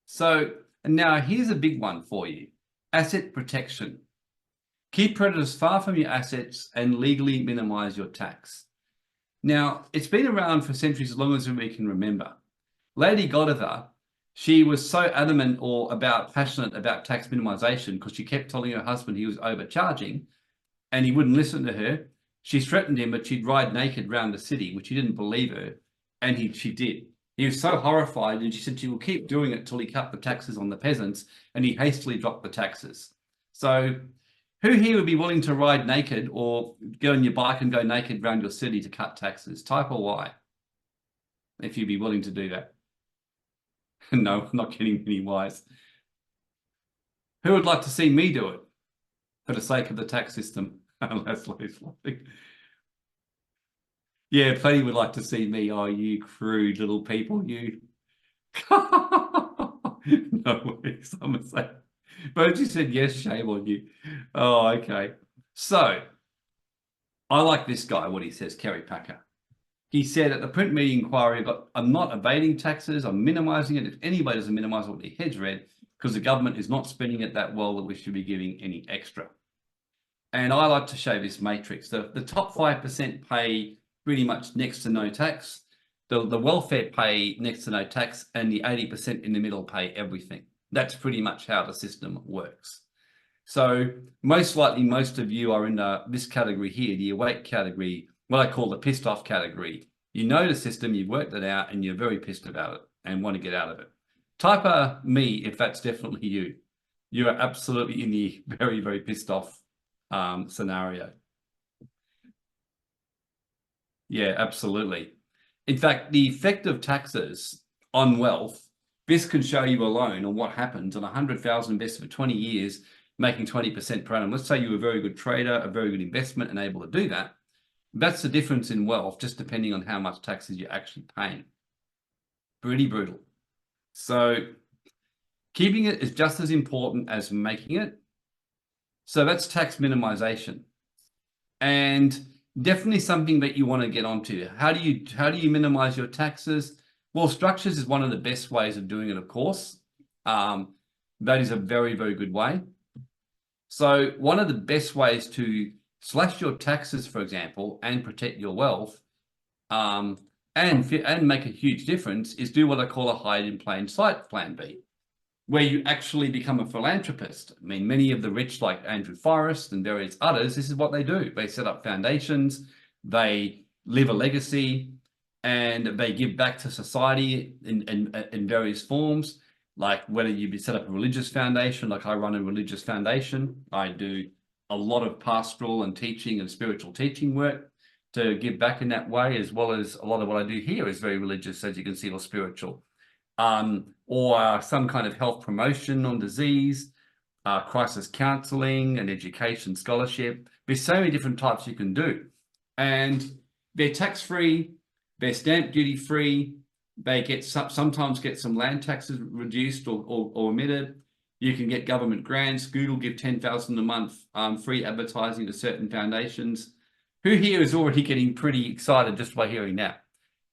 So now here's a big one for you. Asset protection. Keep predators far from your assets and legally minimize your tax. Now, it's been around for centuries, as long as we can remember. Lady Godiva, she was so adamant or passionate about tax minimization because she kept telling her husband he was overcharging and he wouldn't listen to her. She threatened him, but she'd ride naked around the city, which he didn't believe her. And she did. He was so horrified, and she said she will keep doing it till he cut the taxes on the peasants, and he hastily dropped the taxes. So who here would be willing to ride naked or get on your bike and go naked around your city to cut taxes? Type a Y if you'd be willing to do that. No, I'm not getting any Ys. Who would like to see me do it for the sake of the tax system? Leslie's laughing. Yeah, plenty would like to see me. Oh, you crude little people, you. No way, someone say. But you said yes, shame on you. Oh, okay. So I like this guy, what he says, Kerry Packer. He said at the print media inquiry, I'm not evading taxes, I'm minimizing it. If anybody doesn't minimize it, their heads red, because the government is not spending it that well that we should be giving any extra. And I like to show this matrix. The top 5% pay pretty much next to no tax. The welfare pay next to no tax, and the 80% in the middle pay everything. That's pretty much how the system works. So most likely, most of you are in this category here, the awake category, what I call the pissed off category. You know the system, you've worked it out, and you're very pissed about it and want to get out of it. Type a me if that's definitely you. You are absolutely in the very, very pissed off scenario. Yeah, absolutely. In fact, the effect of taxes on wealth, this can show you alone on what happens on 100,000 invested for 20 years, making 20% per annum. Let's say you're a very good trader, a very good investment, and able to do that. That's the difference in wealth, just depending on how much taxes you're actually paying. Pretty brutal. So keeping it is just as important as making it. So that's tax minimization. And definitely something that you want to get onto. How do you minimize your taxes? Well, structures is one of the best ways of doing it, of course. That is a very, very good way. So one of the best ways to slash your taxes, for example, and protect your wealth, and make a huge difference is do what I call a hide in plain sight plan B, where you actually become a philanthropist. I mean, many of the rich, like Andrew Forrest and various others, this is what they do. They set up foundations, they leave a legacy, and they give back to society in various forms, like whether you set up a religious foundation, like I run a religious foundation. I do a lot of pastoral and teaching and spiritual teaching work to give back in that way, as well as a lot of what I do here is very religious, as you can see, or spiritual. Or some kind of health promotion on disease, crisis counseling and education scholarship. There's so many different types you can do. And they're tax-free, they're stamp duty-free, they get sometimes get some land taxes reduced or omitted. You can get government grants. Google give $10,000 a month free advertising to certain foundations. Who here is already getting pretty excited just by hearing that?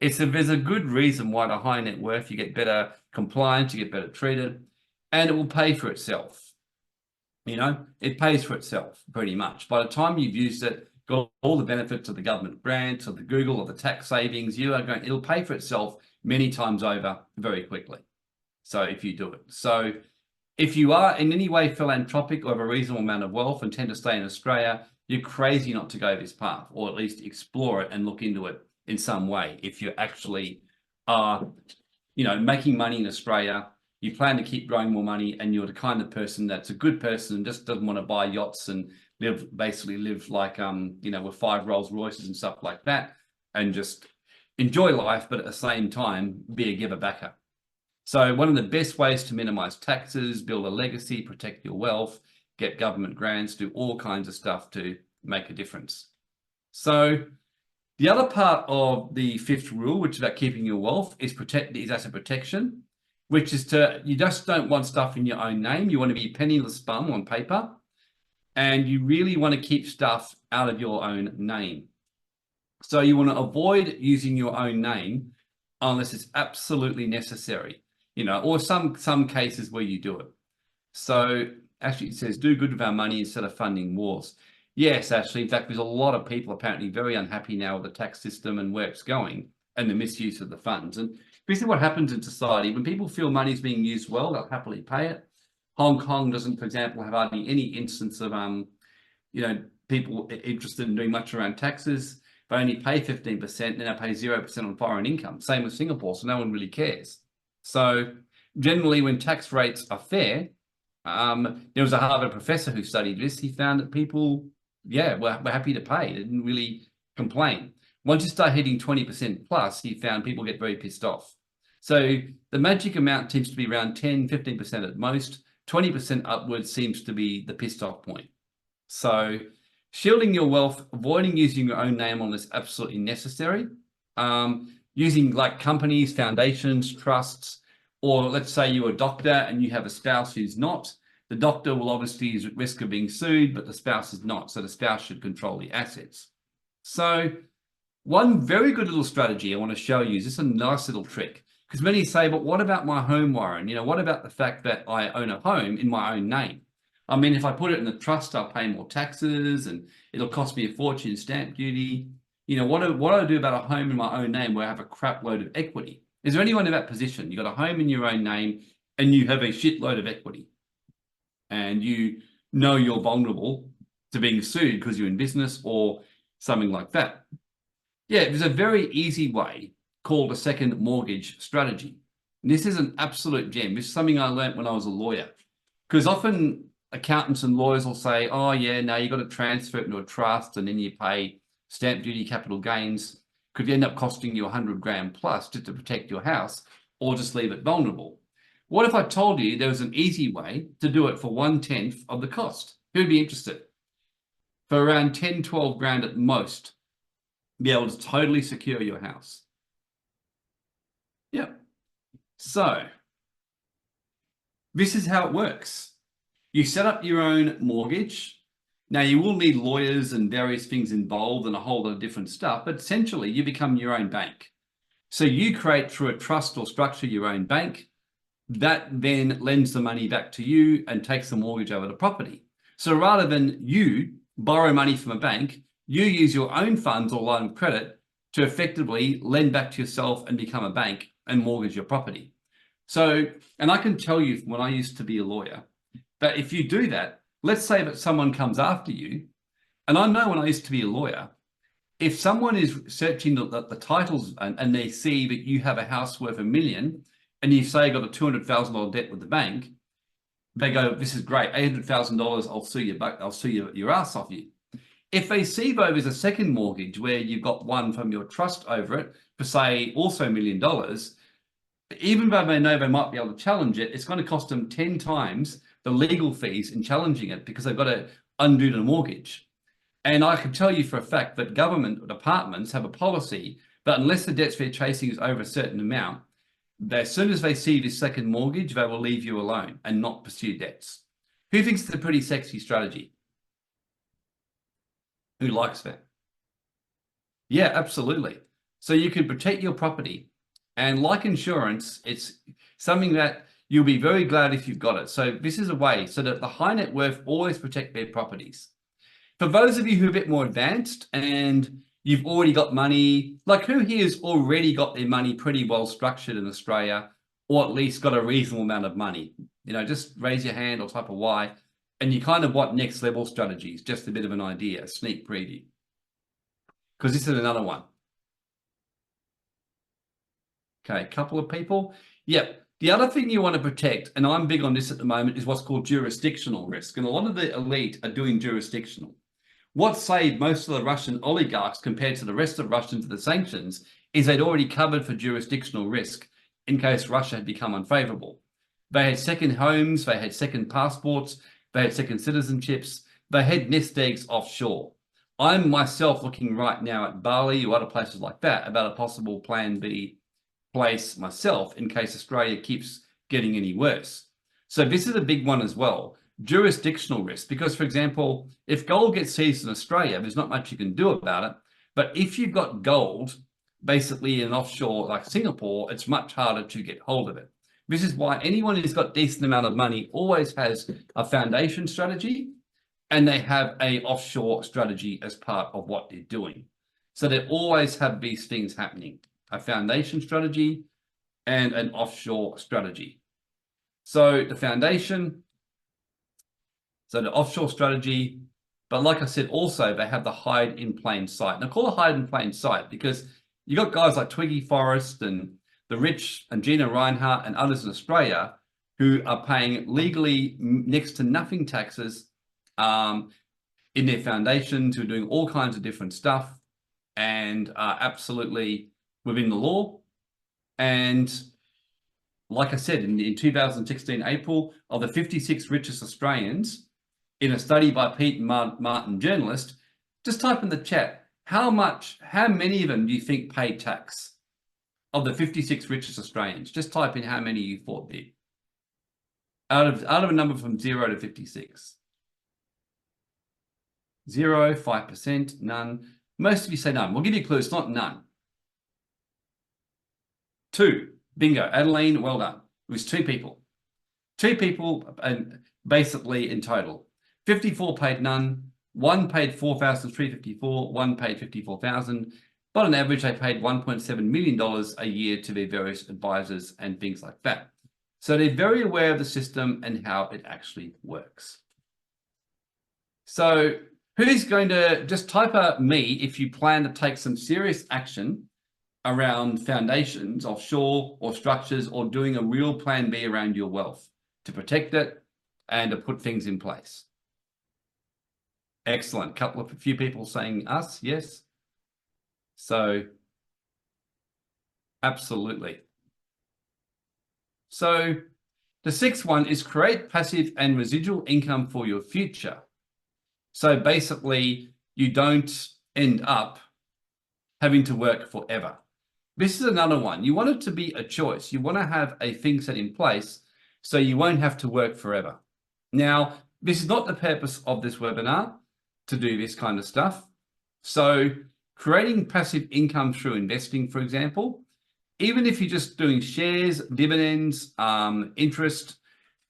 There's a good reason why the high net worth, you get better compliance, you get better treated, and it will pay for itself. You know, it pays for itself pretty much. By the time you've used it, got all the benefits of the government grants, of the Google, or the tax savings, it'll pay for itself many times over very quickly. So if you do it. So if you are in any way philanthropic or have a reasonable amount of wealth and tend to stay in Australia, you're crazy not to go this path, or at least explore it and look into it in some way. If you actually are, making money in Australia, you plan to keep growing more money, and you're the kind of person that's a good person and just doesn't want to buy yachts and basically live like, with 5 Rolls Royces and stuff like that, and just enjoy life, but at the same time, be a giver backer. So one of the best ways to minimize taxes, build a legacy, protect your wealth, get government grants, do all kinds of stuff to make a difference. So the other part of the 5th rule, which is about keeping your wealth, is asset protection, which is you just don't want stuff in your own name. You want to be penniless bum on paper, and you really want to keep stuff out of your own name. So you want to avoid using your own name unless it's absolutely necessary, or some cases where you do it. So actually it says, do good with our money instead of funding wars. Yes, actually, in fact, there's a lot of people apparently very unhappy now with the tax system and where it's going and the misuse of the funds. And this is what happens in society. When people feel money is being used well, they'll happily pay it. Hong Kong doesn't, for example, have hardly any instance of, people interested in doing much around taxes. They only pay 15%, and they pay 0% on foreign income. Same with Singapore, so no one really cares. So generally, when tax rates are fair, there was a Harvard professor who studied this. He found that people, were happy to pay. They didn't really complain. Once you start hitting 20% plus, he found people get very pissed off. So the magic amount seems to be around 10, 15% at most. 20% upwards seems to be the pissed off point. So shielding your wealth, avoiding using your own name unless absolutely necessary. Using like companies, foundations, trusts, or let's say you're a doctor and you have a spouse who's not. The doctor will obviously is at risk of being sued, but the spouse is not. So the spouse should control the assets. So one very good little strategy I want to show you is just a nice little trick. Because many say, but what about my home, Warren? What about the fact that I own a home in my own name? I mean, if I put it in the trust, I'll pay more taxes and it'll cost me a fortune in stamp duty. What do I do about a home in my own name where I have a crap load of equity? Is there anyone in that position? You've got a home in your own name and you have a shitload of equity, and you're vulnerable to being sued because you're in business or something like that. Yeah, there's a very easy way called a second mortgage strategy. And this is an absolute gem. This is something I learned when I was a lawyer, because often accountants and lawyers will say, oh yeah, now you've got to transfer it into a trust and then you pay stamp duty, capital gains. Could end up costing you 100 grand plus just to protect your house, or just leave it vulnerable. What if I told you there was an easy way to do it for 1/10 of the cost? Who'd be interested? For around 10, 12 grand at most, be able to totally secure your house. Yep. So this is how it works. You set up your own mortgage. Now, you will need lawyers and various things involved and a whole lot of different stuff, but essentially you become your own bank. So you create through a trust or structure your own bank that then lends the money back to you and takes the mortgage over the property. So rather than you borrow money from a bank, you use your own funds or line of credit to effectively lend back to yourself and become a bank and mortgage your property. So, and I can tell you from when I used to be a lawyer, that if you do that, let's say that someone comes after you, and I know when I used to be a lawyer, if someone is searching the titles and they see that you have a house worth $1 million and you say you got a $200,000 debt with the bank, they go, this is great, $800,000, I'll sue you, but I'll sue your ass off you. If they see though there's a second mortgage where you've got one from your trust over it for say also $1 million, even though they know they might be able to challenge it, it's going to cost them 10 times the legal fees in challenging it because they've got to undo the mortgage. And I can tell you for a fact that government departments have a policy that unless the debts they're chasing is over a certain amount, as soon as they see this second mortgage, they will leave you alone and not pursue debts. Who thinks it's a pretty sexy strategy? Who likes that? Yeah, absolutely. So you can protect your property. And like insurance, it's something that you'll be very glad if you've got it. So this is a way so that the high net worth always protect their properties. For those of you who are a bit more advanced and you've already got money, like who here has already got their money pretty well structured in Australia, or at least got a reasonable amount of money? You know, just raise your hand or type a Y. And you kind of want next level strategies, just a bit of an idea, a sneak preview. Because this is another one. Okay, a couple of people. Yep. The other thing you want to protect, and I'm big on this at the moment, is what's called jurisdictional risk. And a lot of the elite are doing jurisdictional. What saved most of the Russian oligarchs compared to the rest of Russia to the sanctions is they'd already covered for jurisdictional risk in case Russia had become unfavorable. They had second homes, they had second passports, they had second citizenships, they had nest eggs offshore. I'm myself looking right now at Bali or other places like that about a possible plan B place myself in case Australia keeps getting any worse. So this is a big one as well. Jurisdictional risk, because for example, if gold gets seized in Australia, there's not much you can do about it. But if you've got gold basically in offshore like Singapore, it's much harder to get hold of it. This is why anyone who's got decent amount of money always has a foundation strategy and they have a offshore strategy as part of what they're doing. So they always have these things happening, a foundation strategy and an offshore strategy. So the foundation, so the offshore strategy, but like I said, also they have the hide in plain sight. And I call it hide in plain sight because you got guys like Twiggy Forrest and the rich and Gina Reinhart and others in Australia who are paying legally next to nothing taxes in their foundations, who are doing all kinds of different stuff and are absolutely within the law. And like I said, in 2016 April, of the 56 richest Australians, in a study by Pete Martin, journalist, just type in the chat, how many of them do you think paid tax? Of the 56 richest Australians, just type in how many you thought did. Out of a number from 0 to 56. 0, 5%, none. Most of you say none. We'll give you a clue, it's not none. 2, bingo, Adeline, well done. It was 2 people. 2 people, basically in total. 54 paid none, 1 paid 4,354, 1 paid 54,000. But on average, they paid $1.7 million a year to their various advisors and things like that. So they're very aware of the system and how it actually works. So who's going to just type out me if you plan to take some serious action around foundations, offshore or structures, or doing a real plan B around your wealth to protect it and to put things in place? Excellent. A few people saying us, yes. So absolutely. So the 6th one is create passive and residual income for your future. So basically you don't end up having to work forever. This is another one. You want it to be a choice. You want to have a thing set in place so you won't have to work forever. Now, this is not the purpose of this webinar to do this kind of stuff. So creating passive income through investing, for example, even if you're just doing shares, dividends, interest,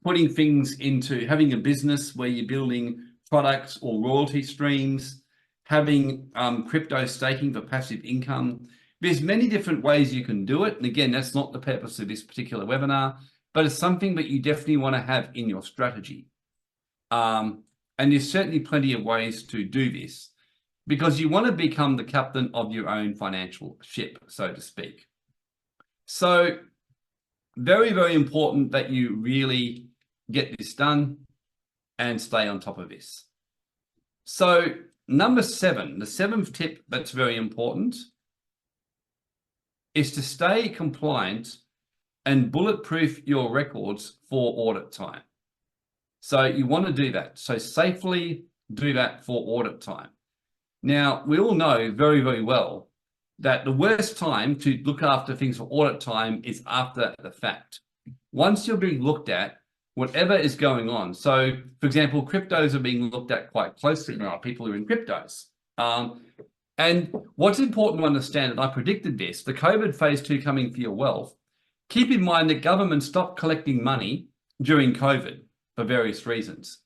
putting things into having a business where you're building products or royalty streams, having crypto staking for passive income. There's many different ways you can do it. And again, that's not the purpose of this particular webinar, but it's something that you definitely want to have in your strategy. And there's certainly plenty of ways to do this. because you want to become the captain of your own financial ship, so to speak. So very, very important that you really get this done and stay on top of this. So number 7, the 7th tip that's very important is to stay compliant and bulletproof your records for audit time. So you want to do that. So safely do that for audit time. Now, we all know very, very well that the worst time to look after things for audit time is after the fact. Once you're being looked at, whatever is going on. So, for example, cryptos are being looked at quite closely now, people who are in cryptos. And what's important to understand, and I predicted this, the COVID phase 2 coming for your wealth, keep in mind that government stopped collecting money during COVID for various reasons.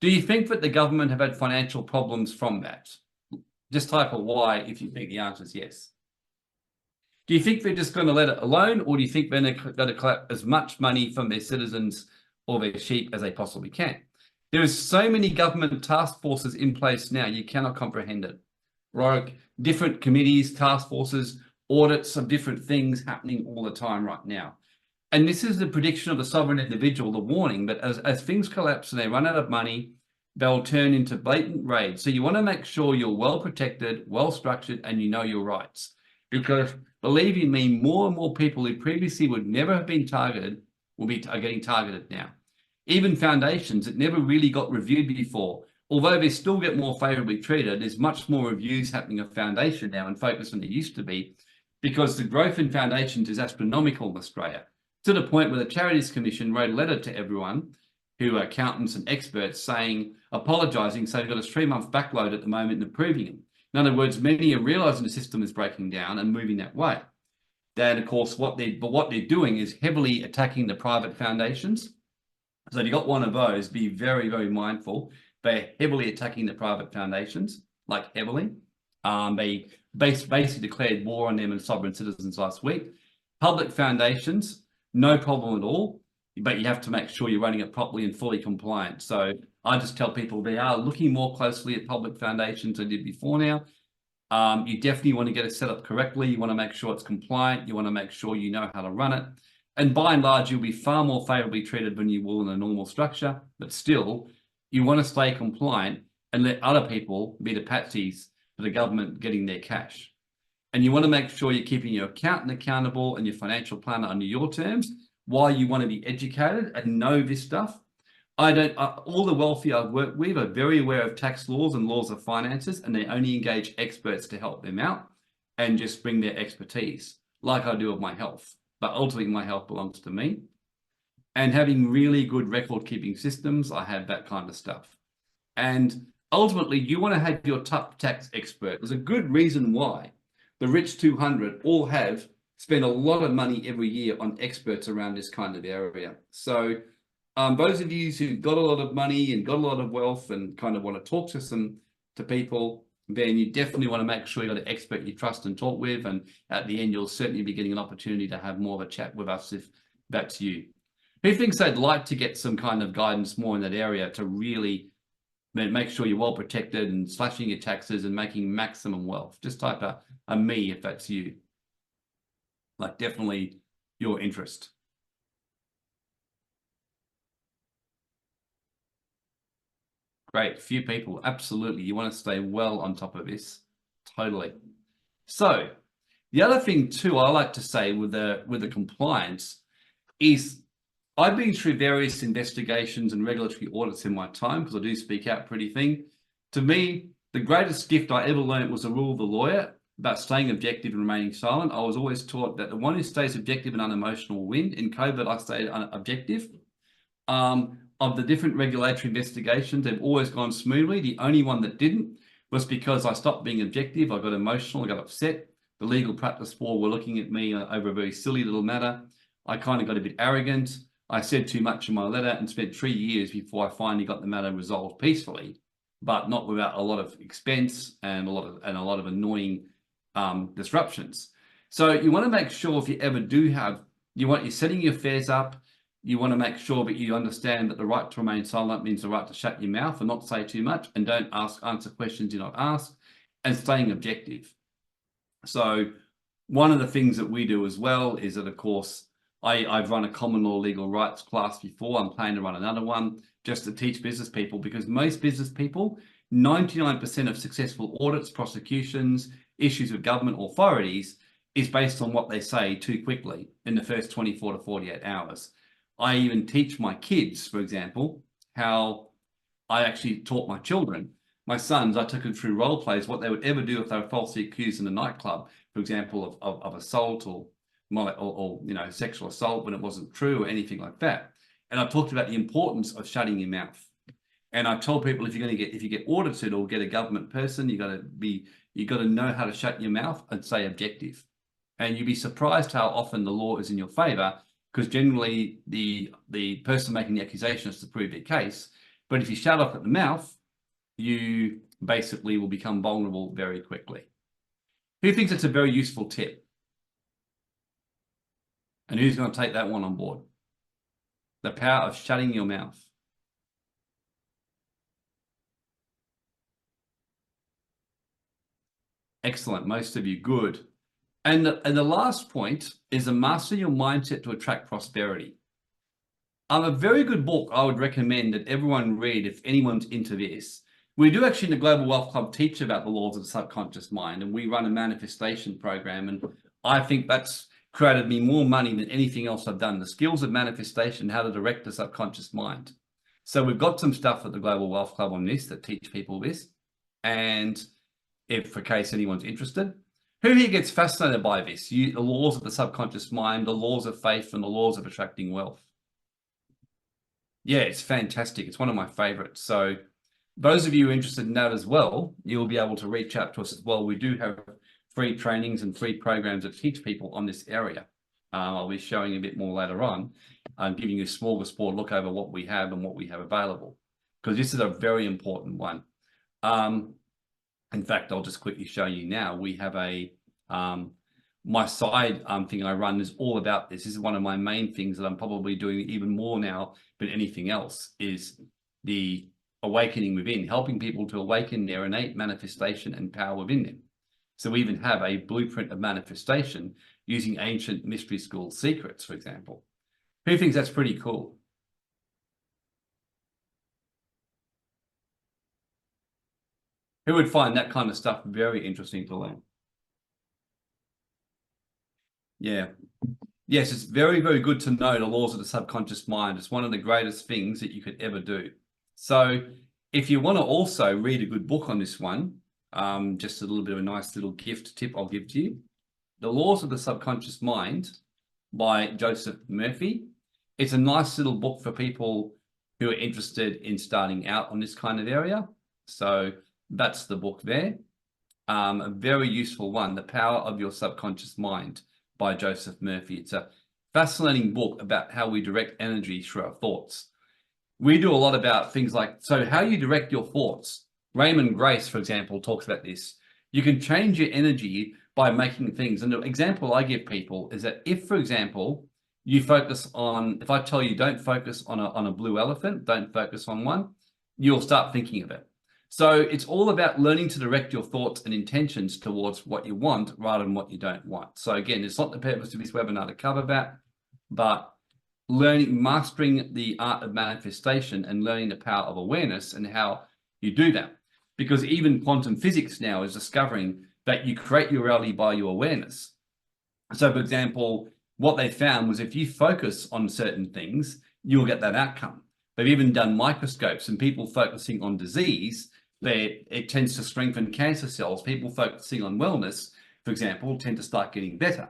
Do you think that the government have had financial problems from that? Just type a Y if you think the answer is yes. Do you think they're just going to let it alone, or do you think they're going to collect as much money from their citizens or their sheep as they possibly can? There is so many government task forces in place now, you cannot comprehend it. Right? Different committees, task forces, audits of different things happening all the time right now. And this is the prediction of the sovereign individual, the warning that as things collapse and they run out of money, they'll turn into blatant raids. So you want to make sure you're well protected, well structured, and you know your rights. Because believe you me, more and more people who previously would never have been targeted are getting targeted now. Even foundations that never really got reviewed before, although they still get more favorably treated, there's much more reviews happening of foundation now and focus than there used to be, because the growth in foundations is astronomical in Australia, to the point where the Charities Commission wrote a letter to everyone who are accountants and experts apologising, saying they've got a 3-month backload at the moment in approving them. In other words, many are realising the system is breaking down and moving that way. Then, of course, what they're doing is heavily attacking the private foundations. So if you've got one of those, be very, very mindful. They're heavily attacking the private foundations, like heavily. They basically declared war on them and sovereign citizens last week. Public foundations, no problem at all, but you have to make sure you're running it properly and fully compliant. So I just tell people they are looking more closely at public foundations than they did before now. You definitely want to get it set up correctly. You want to make sure it's compliant. You want to make sure you know how to run it. And by and large, you'll be far more favorably treated than you will in a normal structure. But still, you want to stay compliant and let other people be the patsies for the government getting their cash. And you want to make sure you're keeping your accountant accountable and your financial planner under your terms while you want to be educated and know this stuff. All the wealthy I've worked with are very aware of tax laws and laws of finances, and they only engage experts to help them out and just bring their expertise, like I do with my health. But ultimately, my health belongs to me. And having really good record-keeping systems, I have that kind of stuff. And ultimately, you want to have your top tax expert. There's a good reason why the Rich 200 all spend a lot of money every year on experts around this kind of area. So those of you who've got a lot of money and got a lot of wealth and kind of want to talk to people, then you definitely want to make sure you've got an expert you trust and talk with. And at the end, you'll certainly be getting an opportunity to have more of a chat with us if that's you. Who thinks they'd like to get some kind of guidance more in that area to really make sure you're well protected and slashing your taxes and making maximum wealth? Just type a me if that's you. Like definitely your interest. Great, few people. Absolutely. You want to stay well on top of this. Totally. So the other thing too, I like to say with the compliance is I've been through various investigations and regulatory audits in my time, because I do speak out pretty thing. To me, the greatest gift I ever learned was the rule of the lawyer about staying objective and remaining silent. I was always taught that the one who stays objective and unemotional will win. In COVID, I stayed objective. Of the different regulatory investigations, they've always gone smoothly. The only one that didn't was because I stopped being objective. I got emotional, I got upset. The legal practice board were looking at me over a very silly little matter. I kind of got a bit arrogant. I said too much in my letter and spent 3 years before I finally got the matter resolved peacefully, but not without a lot of expense and a lot of annoying disruptions. So you want to make sure if you ever do have, you're setting your affairs up, you want to make sure that you understand that the right to remain silent means the right to shut your mouth and not say too much, and don't answer questions you're not asked. and staying objective. So one of the things that we do as well is that, of course, I've run a common law legal rights class before. I'm planning to run another one just to teach business people, because most business people, 99% of successful audits, prosecutions, issues with government authorities is based on what they say too quickly in the first 24 to 48 hours. I even teach my kids, for example, how I actually taught my children. My sons, I took them through role plays, what they would ever do if they were falsely accused in a nightclub, for example, of assault or sexual assault when it wasn't true or anything like that. And I talked about the importance of shutting your mouth. And I told people, if you get audited or get a government person, you got to know how to shut your mouth and stay objective. And you'd be surprised how often the law is in your favor, because generally the person making the accusation has to prove their case. But if you shut off at the mouth, you basically will become vulnerable very quickly. Who thinks it's a very useful tip? And who's going to take that one on board? The power of shutting your mouth. Excellent, most of you, good. And the last point is to master your mindset to attract prosperity. A very good book I would recommend that everyone read if anyone's into this. We do actually in the Global Wealth Club teach about the laws of the subconscious mind, and we run a manifestation program, and I think that's created me more money than anything else I've done. The skills of manifestation, how to direct the subconscious mind. So we've got some stuff at the Global Wealth Club on this that teach people this. And if, for case anyone's interested, who here gets fascinated by this? The laws of the subconscious mind, the laws of faith, and the laws of attracting wealth. Yeah, it's fantastic. It's one of my favorites. So those of you interested in that as well, you'll be able to reach out to us as well. We do have free trainings and free programs that teach people on this area. I'll be showing a bit more later on, giving you a smorgasbord look over what we have and what we have available, because this is a very important one. In fact, I'll just quickly show you now. We have my side thing I run is all about this. This is one of my main things that I'm probably doing even more now than anything else, is the awakening within, helping people to awaken their innate manifestation and power within them. So we even have a blueprint of manifestation using ancient mystery school secrets, for example. Who thinks that's pretty cool? Who would find that kind of stuff very interesting to learn? Yeah. Yes, it's very, very good to know the laws of the subconscious mind. It's one of the greatest things that you could ever do. So if you want to also read a good book on this one, just a little bit of a nice little gift tip I'll give to you. The Laws of the Subconscious Mind by Joseph Murphy. It's a nice little book for people who are interested in starting out on this kind of area. So that's the book there. A very useful one, The Power of Your Subconscious Mind by Joseph Murphy. It's a fascinating book about how we direct energy through our thoughts. We do a lot about things like, so how you direct your thoughts. Raymond Grace, for example, talks about this. You can change your energy by making things. And the example I give people is that if, for example, you focus on, if I tell you don't focus on a blue elephant, don't focus on one, you'll start thinking of it. So it's all about learning to direct your thoughts and intentions towards what you want rather than what you don't want. So again, it's not the purpose of this webinar to cover that, but mastering the art of manifestation and learning the power of awareness and how you do that. Because even quantum physics now is discovering that you create your reality by your awareness. So for example, what they found was if you focus on certain things, you'll get that outcome. They've even done microscopes, and people focusing on disease, it tends to strengthen cancer cells. People focusing on wellness, for example, tend to start getting better.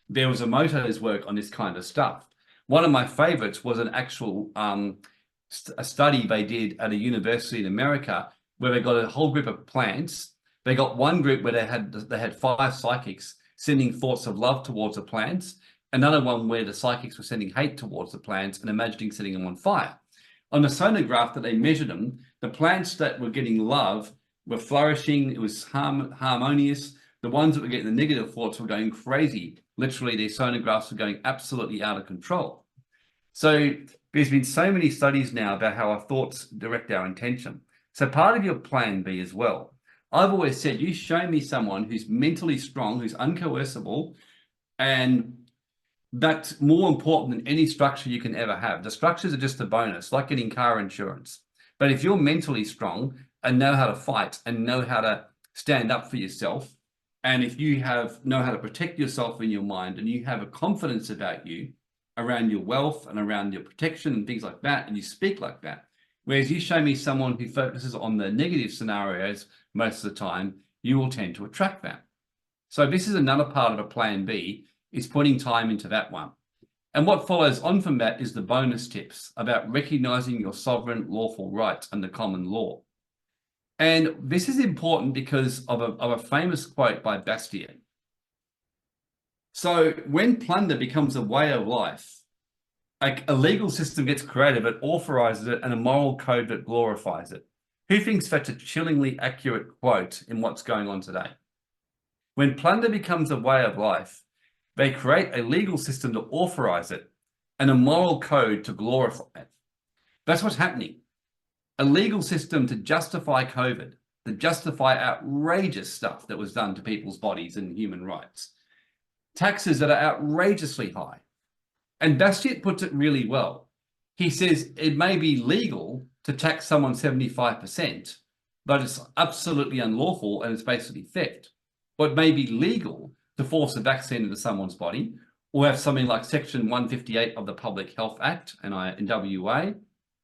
There was Emoto's work on this kind of stuff. One of my favorites was an actual a study they did at a university in America where they got a whole group of plants. They got one group where they had 5 psychics sending thoughts of love towards the plants, another one where the psychics were sending hate towards the plants and imagining setting them on fire. On the sonograph that they measured them, the plants that were getting love were flourishing. It was harmonious. The ones that were getting the negative thoughts were going crazy. Literally, their sonographs were going absolutely out of control. So there's been so many studies now about how our thoughts direct our intention. So part of your plan B as well, I've always said, you show me someone who's mentally strong, who's uncoercible, and that's more important than any structure you can ever have. The structures are just a bonus, like getting car insurance. But if you're mentally strong and know how to fight and know how to stand up for yourself, and if you know how to protect yourself in your mind, and you have a confidence about you around your wealth and around your protection and things like that, and you speak like that, whereas you show me someone who focuses on the negative scenarios most of the time, you will tend to attract that. So this is another part of a plan B, is putting time into that one. And what follows on from that is the bonus tips about recognizing your sovereign lawful rights under common law. And this is important because of a famous quote by Bastiat. So when plunder becomes a way of life, a legal system gets created that authorizes it and a moral code that glorifies it. Who thinks that's a chillingly accurate quote in what's going on today? When plunder becomes a way of life, they create a legal system to authorize it and a moral code to glorify it. That's what's happening. A legal system to justify COVID, to justify outrageous stuff that was done to people's bodies and human rights. Taxes that are outrageously high. And Bastiat puts it really well. He says it may be legal to tax someone 75%, but it's absolutely unlawful and it's basically theft. Or it may be legal to force a vaccine into someone's body, or have something like Section 158 of the Public Health Act in WA,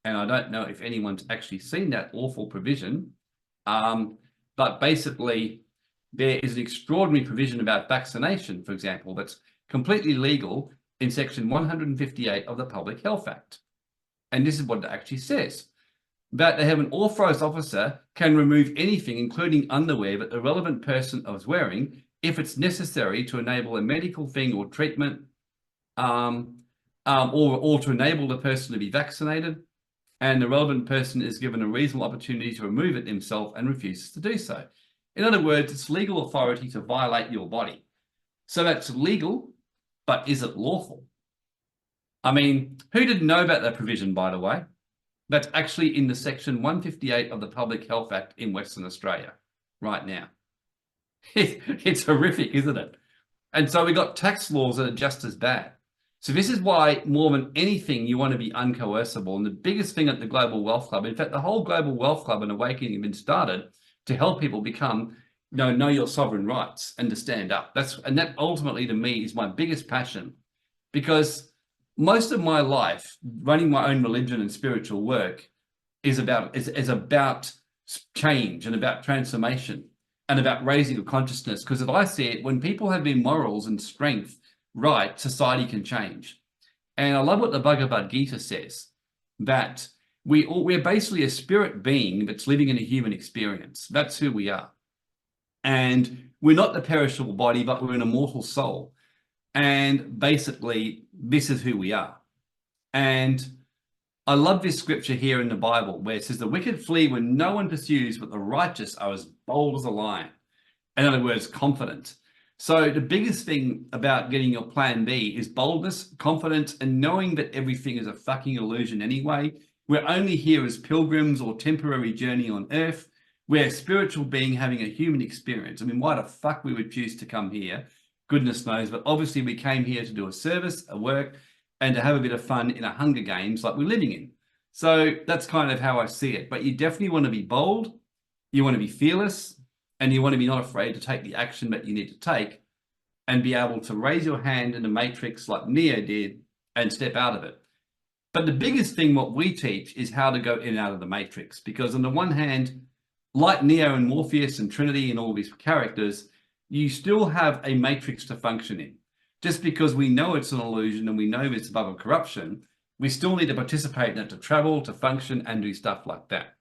and I don't know if anyone's actually seen that awful provision, but basically there is an extraordinary provision about vaccination, for example, that's completely legal in Section 158 of the Public Health Act. And this is what it actually says, that they have an authorized officer can remove anything, including underwear, that the relevant person is wearing, if it's necessary to enable a medical thing or treatment, or to enable the person to be vaccinated, and the relevant person is given a reasonable opportunity to remove it himself and refuses to do so. In other words, it's legal authority to violate your body. So that's legal, but is it lawful? I mean, who didn't know about that provision, by the way? That's actually in the Section 158 of the Public Health Act in Western Australia right now. It's horrific, isn't it? And so we got tax laws that are just as bad. So this is why, more than anything, you want to be uncoercible. And the biggest thing at the Global Wealth Club, in fact, the whole Global Wealth Club and Awakening have been started to help people become, know your sovereign rights and to stand up. And that ultimately, to me, is my biggest passion, because most of my life, running my own religion and spiritual work, is about change and about transformation and about raising of consciousness. Because if I see it, when people have their morals and strength right, society can change. And I love what the Bhagavad Gita says, that we're basically a spirit being that's living in a human experience. That's who we are. And we're not the perishable body, but we're an immortal soul. And basically, this is who we are. And I love this scripture here in the Bible where it says, the wicked flee when no one pursues, but the righteous are as bold as a lion. In other words, confident. So the biggest thing about getting your plan B is boldness, confidence, and knowing that everything is a fucking illusion anyway. We're only here as pilgrims or temporary journey on earth. We're a spiritual being having a human experience. I mean, why the fuck we would choose to come here, goodness knows, but obviously we came here to do a service, a work, and to have a bit of fun in a Hunger Games like we're living in. So that's kind of how I see it. But you definitely want to be bold, you want to be fearless, and you want to be not afraid to take the action that you need to take and be able to raise your hand in the matrix like Neo did and step out of it. But the biggest thing what we teach is how to go in and out of the matrix, because on the one hand, like Neo and Morpheus and Trinity and all these characters, you still have a matrix to function in. Just because we know it's an illusion and we know it's above a corruption, we still need to participate in it to travel, to function, and do stuff like that.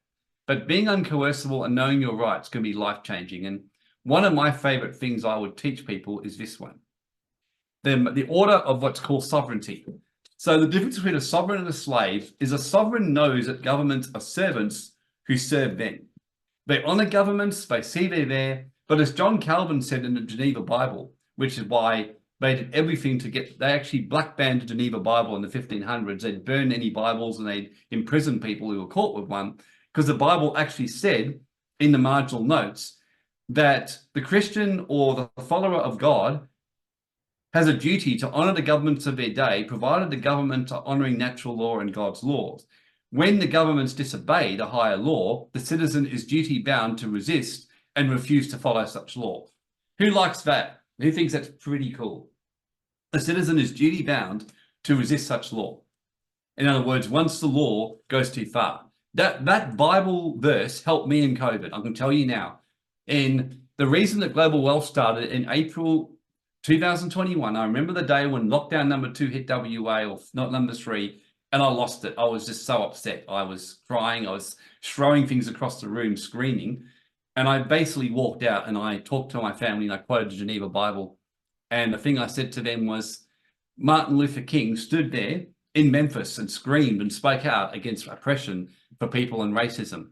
But being uncoercible and knowing your rights can be life-changing. And one of my favorite things I would teach people is this one. The order of what's called sovereignty. So the difference between a sovereign and a slave is a sovereign knows that governments are servants who serve them. They honor governments, they see they're there. But as John Calvin said in the Geneva Bible, which is why they did everything to get, they actually black banned the Geneva Bible in the 1500s. They'd burn any Bibles and they'd imprison people who were caught with one, because the Bible actually said in the marginal notes that the Christian or the follower of God has a duty to honor the governments of their day, provided the government are honoring natural law and God's laws. When the governments disobey the higher law, the citizen is duty bound to resist and refuse to follow such law. Who likes that? Who thinks that's pretty cool? The citizen is duty bound to resist such law. In other words, once the law goes too far. That Bible verse helped me in COVID. I can tell you now. And the reason that Global Wealth started in April 2021, I remember the day when lockdown number 2 hit WA, or not number 3, and I lost it. I was just so upset. I was crying. I was throwing things across the room, screaming. And I basically walked out and I talked to my family and I quoted the Geneva Bible. And the thing I said to them was, Martin Luther King stood there in Memphis and screamed and spoke out against oppression for people and racism.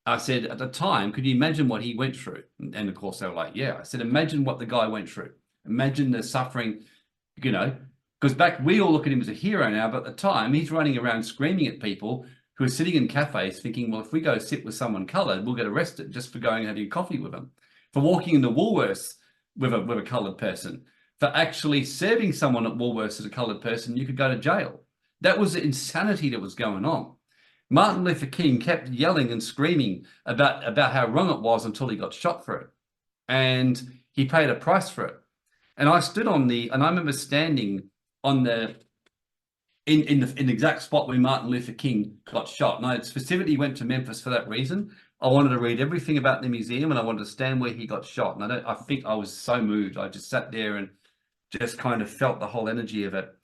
I said, at the time, could you imagine what he went through? And of course, they were like, yeah. I said, imagine what the guy went through. Imagine the suffering, you know, because back, we all look at him as a hero now, but at the time, he's running around screaming at people who are sitting in cafes thinking, well, if we go sit with someone colored, we'll get arrested just for going and having coffee with them, for walking into Woolworths with a colored person, for actually serving someone at Woolworths as a colored person, you could go to jail. That was the insanity that was going on. Martin Luther King kept yelling and screaming about how wrong it was until he got shot for it. And he paid a price for it. And I stood on and I remember standing on in the exact spot where Martin Luther King got shot. And I specifically went to Memphis for that reason. I wanted to read everything about the museum and I wanted to stand where he got shot. And I think I was so moved. I just sat there and just kind of felt the whole energy of it.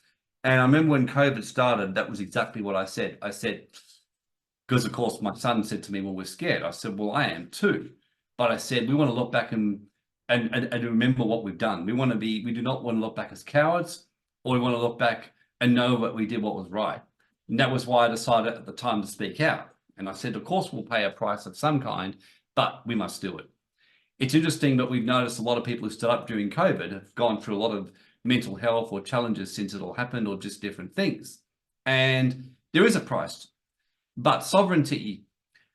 And I remember when COVID started, that was exactly what I said. I said, because of course my son said to me, well, we're scared. I said, well, I am too. But I said, we want to look back and remember what we've done. We do not want to look back as cowards, or we want to look back and know that we did what was right. And that was why I decided at the time to speak out. And I said, of course, we'll pay a price of some kind, but we must do it. It's interesting that we've noticed a lot of people who stood up during COVID have gone through a lot of mental health or challenges since it all happened, or just different things. And there is a price, but sovereignty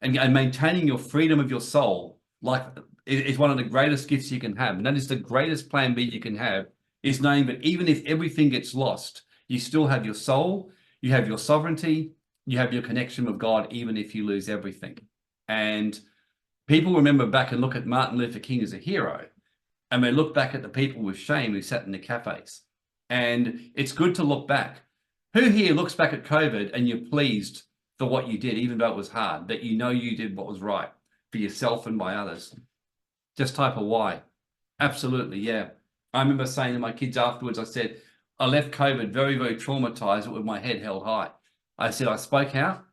and maintaining your freedom of your soul, like, is one of the greatest gifts you can have. And that is the greatest plan B you can have, is knowing that even if everything gets lost, you still have your soul, you have your sovereignty, you have your connection with God, even if you lose everything. And people remember back and look at Martin Luther King as a hero, and they look back at the people with shame who sat in the cafes. And it's good to look back. Who here looks back at COVID and you're pleased for what you did, even though it was hard, that you know you did what was right for yourself and by others? Just type a Y. Absolutely, yeah. I remember saying to my kids afterwards, I said, I left COVID very, very traumatized, but with my head held high. I said, I spoke out.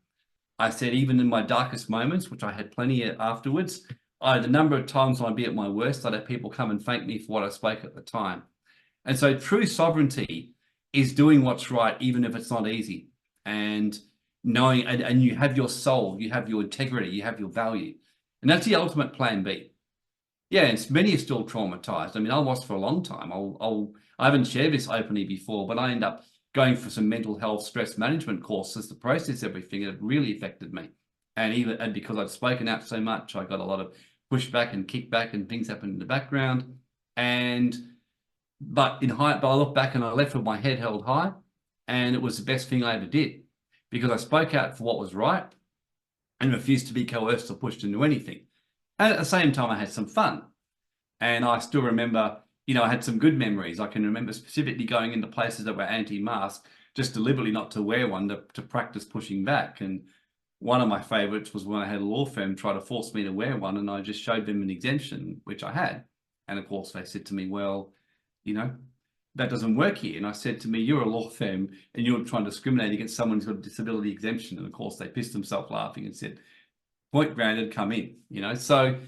I said, even in my darkest moments, which I had plenty afterwards, the number of times when I'd be at my worst, I'd have people come and thank me for what I spoke at the time. And so true sovereignty is doing what's right, even if it's not easy. And knowing, and you have your soul, you have your integrity, you have your value. And that's the ultimate plan B. Yeah, and many are still traumatized. I mean, I was for a long time. I haven't shared this openly before, but I ended up going for some mental health stress management courses to process everything, and it really affected me. And because I'd spoken out so much, I got a lot of pushback and kickback, and things happened in the background. But I look back and I left with my head held high, and it was the best thing I ever did, because I spoke out for what was right and refused to be coerced or pushed into anything. And at the same time, I had some fun. And I still remember, I had some good memories. I can remember specifically going into places that were anti-mask, just deliberately not to wear one, to practice pushing back. And one of my favorites was when I had a law firm try to force me to wear one, and I just showed them an exemption, which I had. And of course, they said to me, well, that doesn't work here. And I said to me, you're a law firm and you're trying to discriminate against someone who's got a disability exemption. And of course, they pissed themselves laughing and said, point granted, come in. So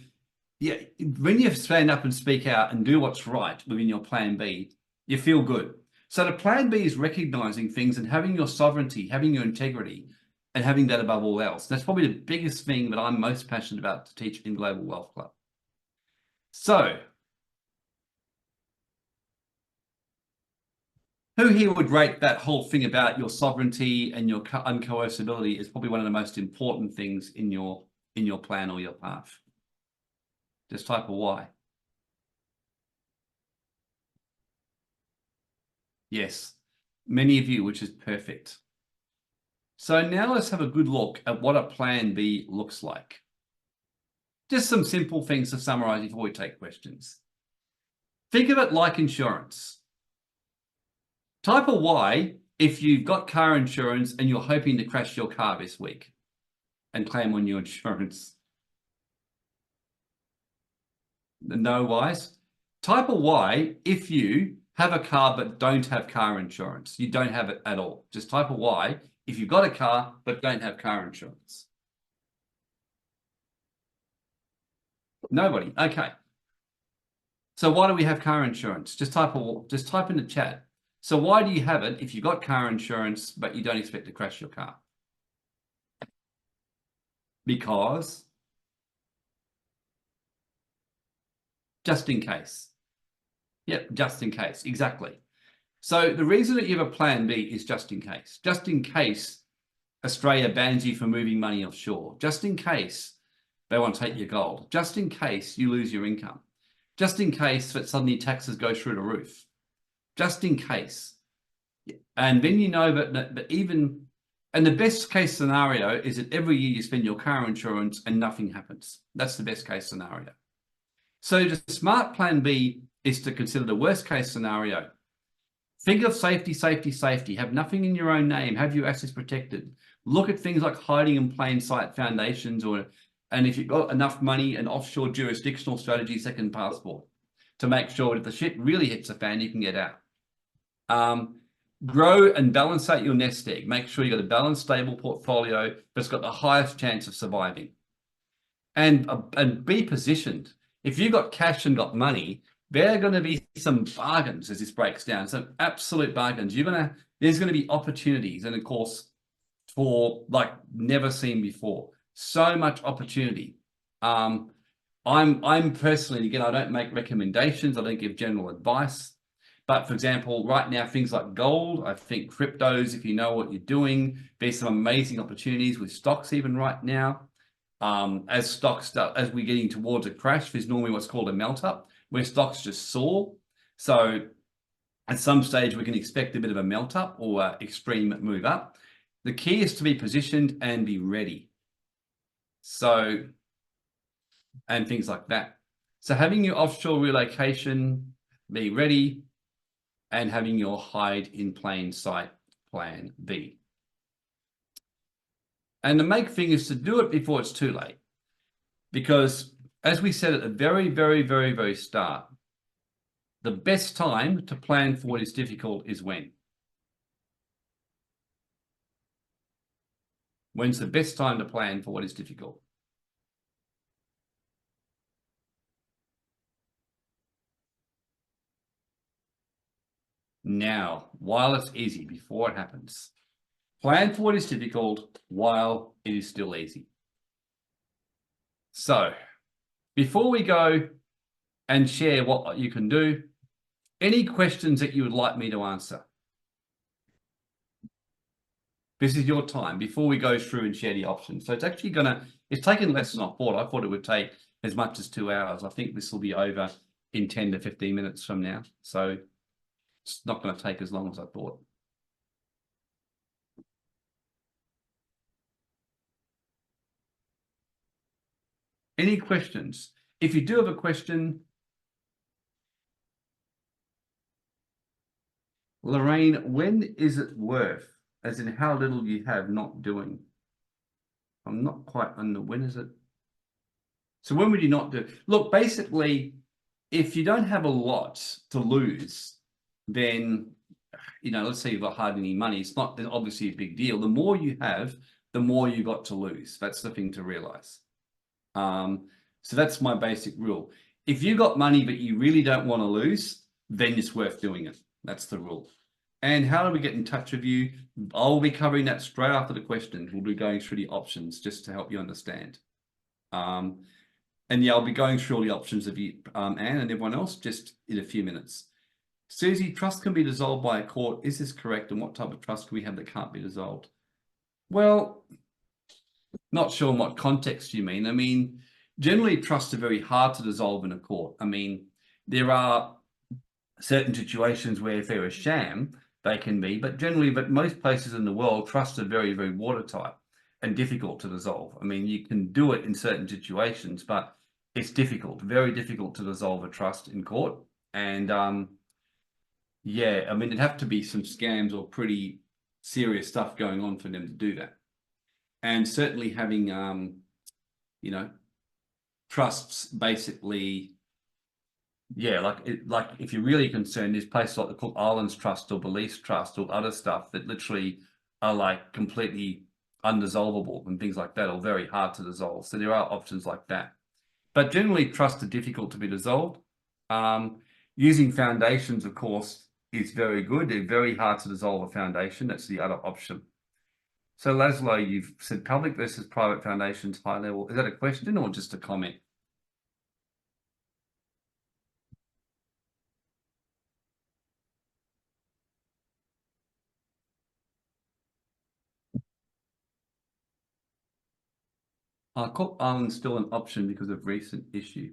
yeah, when you stand up and speak out and do what's right within your plan B, you feel good. So the plan B is recognizing things and having your sovereignty, having your integrity, and having that above all else. That's probably the biggest thing that I'm most passionate about to teach in Global Wealth Club. So who here would rate that whole thing about your sovereignty and your uncoercibility is probably one of the most important things in your plan or your path? Just type a Y. Yes, many of you, which is perfect. So now let's have a good look at what a plan B looks like. Just some simple things to summarize before we take questions. Think of it like insurance. Type a Y if you've got car insurance and you're hoping to crash your car this week and claim on your insurance. No Ys. Type a Y if you have a car but don't have car insurance. You don't have it at all. Just type a Y if you've got a car but don't have car insurance. Nobody. Okay. So why do we have car insurance? Just type in the chat. So why do you have it if you've got car insurance but you don't expect to crash your car? Because just in case. Yep, just in case. Exactly. So the reason that you have a plan B is just in case. Just in case Australia bans you from moving money offshore. Just in case they want to take your gold. Just in case you lose your income. Just in case that suddenly taxes go through the roof. Just in case. And then you know that even, and the best case scenario is that every year you spend your car insurance and nothing happens. That's the best case scenario. So the smart plan B is to consider the worst case scenario. Think of safety, safety, safety. Have nothing in your own name. Have your assets protected. Look at things like hiding in plain sight foundations, and if you've got enough money, an offshore jurisdictional strategy, second passport, to make sure that if the shit really hits the fan, you can get out. Grow and balance out your nest egg. Make sure you've got a balanced, stable portfolio that's got the highest chance of surviving. And be positioned. If you've got cash and got money, there are going to be some bargains as this breaks down, some absolute bargains. There's going to be opportunities, and of course, for like never seen before. So much opportunity. I'm personally, again, I don't make recommendations. I don't give general advice. But for example, right now, things like gold, I think cryptos, if you know what you're doing, there's some amazing opportunities with stocks even right now. As stocks start, as we're getting towards a crash, there's normally what's called a melt up, where stocks just soar. So at some stage, we can expect a bit of a melt up or extreme move up. The key is to be positioned and be ready. So, and things like that. So having your offshore relocation, be ready, and having your hide in plain sight plan B. And the main thing is to do it before it's too late. Because as we said at the very, very, very, very start, the best time to plan for what is difficult is when? When's the best time to plan for what is difficult? Now, while it's easy, before it happens. Plan for what is difficult while it is still easy. So, before we go and share what you can do, any questions that you would like me to answer? This is your time before we go through and share the options. So it's actually it's taken less than I thought. I thought it would take as much as 2 hours. I think this will be over in 10 to 15 minutes from now. So it's not going to take as long as I thought. Any questions? If you do have a question, Lorraine, when is it worth? As in how little you have not doing? I'm not quite under, when is it? So when would you not do? Look, basically, if you don't have a lot to lose, then, let's say you've got hardly any money. It's not obviously a big deal. The more you have, the more you got to lose. That's the thing to realize. So that's my basic rule. If you got money, but you really don't want to lose, then it's worth doing it. That's the rule. And how do we get in touch with you? I'll be covering that straight after the questions. We'll be going through the options just to help you understand. And yeah, I'll be going through all the options of you, Anne and everyone else, just in a few minutes. Susie, trust can be dissolved by a court. Is this correct? And what type of trust can we have that can't be dissolved? Well, not sure in what context you mean. I mean, generally trusts are very hard to dissolve in a court. I mean, there are certain situations where if they're a sham, they can be, but generally, but most places in the world, trusts are very, very watertight and difficult to dissolve. I mean, you can do it in certain situations, but it's difficult, very difficult to dissolve a trust in court. And yeah, I mean, it'd have to be some scams or pretty serious stuff going on for them to do that. And certainly having, you know, trusts basically, yeah, like if you're really concerned, there's places like the Cook Islands Trust or Belize Trust or other stuff that literally are like completely undissolvable and things like that, or very hard to dissolve. So there are options like that. But generally, trusts are difficult to be dissolved. Using foundations, of course, is very good. They're very hard to dissolve a foundation. That's the other option. So Laszlo, you've said public versus private foundations, high level. Is that a question or just a comment? Cook Island's still an option because of recent issue.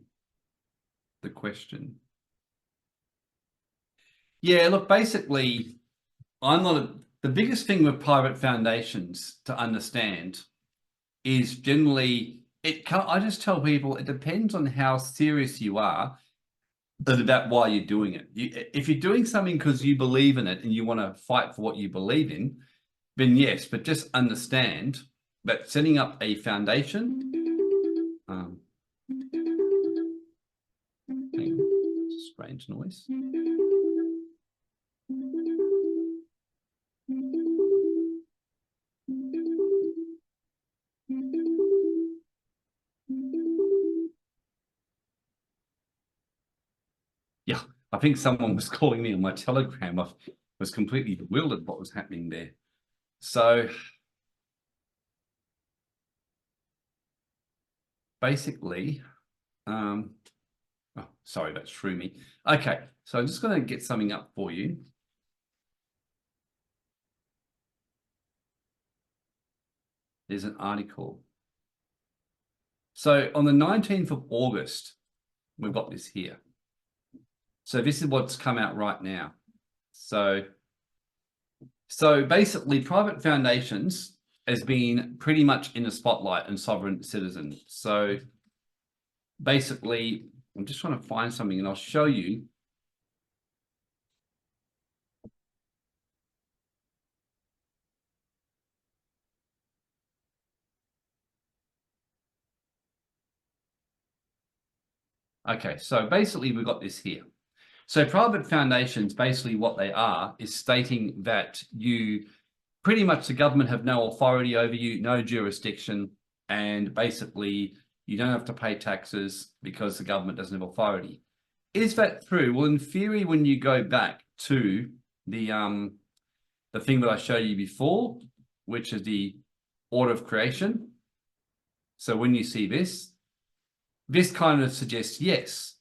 The question. Yeah, look, basically, the biggest thing with private foundations to understand is generally I just tell people it depends on how serious you are about why you're doing it. If you're doing something because you believe in it and you want to fight for what you believe in, then yes, but just understand that setting up a foundation, strange noise. Yeah, I think someone was calling me on my Telegram. I was completely bewildered what was happening there. So basically, oh, sorry, that threw me. Okay, so I'm just going to get something up for you. There's an article. So on the 19th of August, we've got this here. So this is what's come out right now. So basically private foundations has been pretty much in the spotlight and sovereign citizen. So basically, I'm just trying to find something and I'll show you. Okay, so basically we've got this here. So private foundations, basically what they are is stating that you pretty much the government have no authority over you, no jurisdiction, and basically you don't have to pay taxes because the government doesn't have authority. Is that true? Well, in theory, when you go back to the thing that I showed you before, which is the order of creation. So when you see this kind of suggests yes.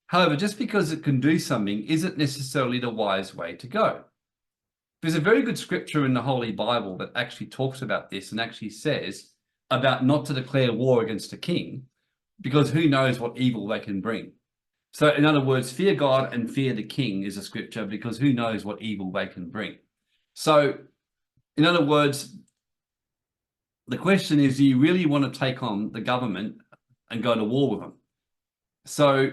However, just because it can do something isn't necessarily the wise way to go. There's a very good scripture in the Holy Bible that actually talks about this and actually says about not to declare war against a king, because who knows what evil they can bring. So in other words, fear God and fear the king is a scripture, because who knows what evil they can bring. So in other words, the question is, do you really want to take on the government and go to war with them? So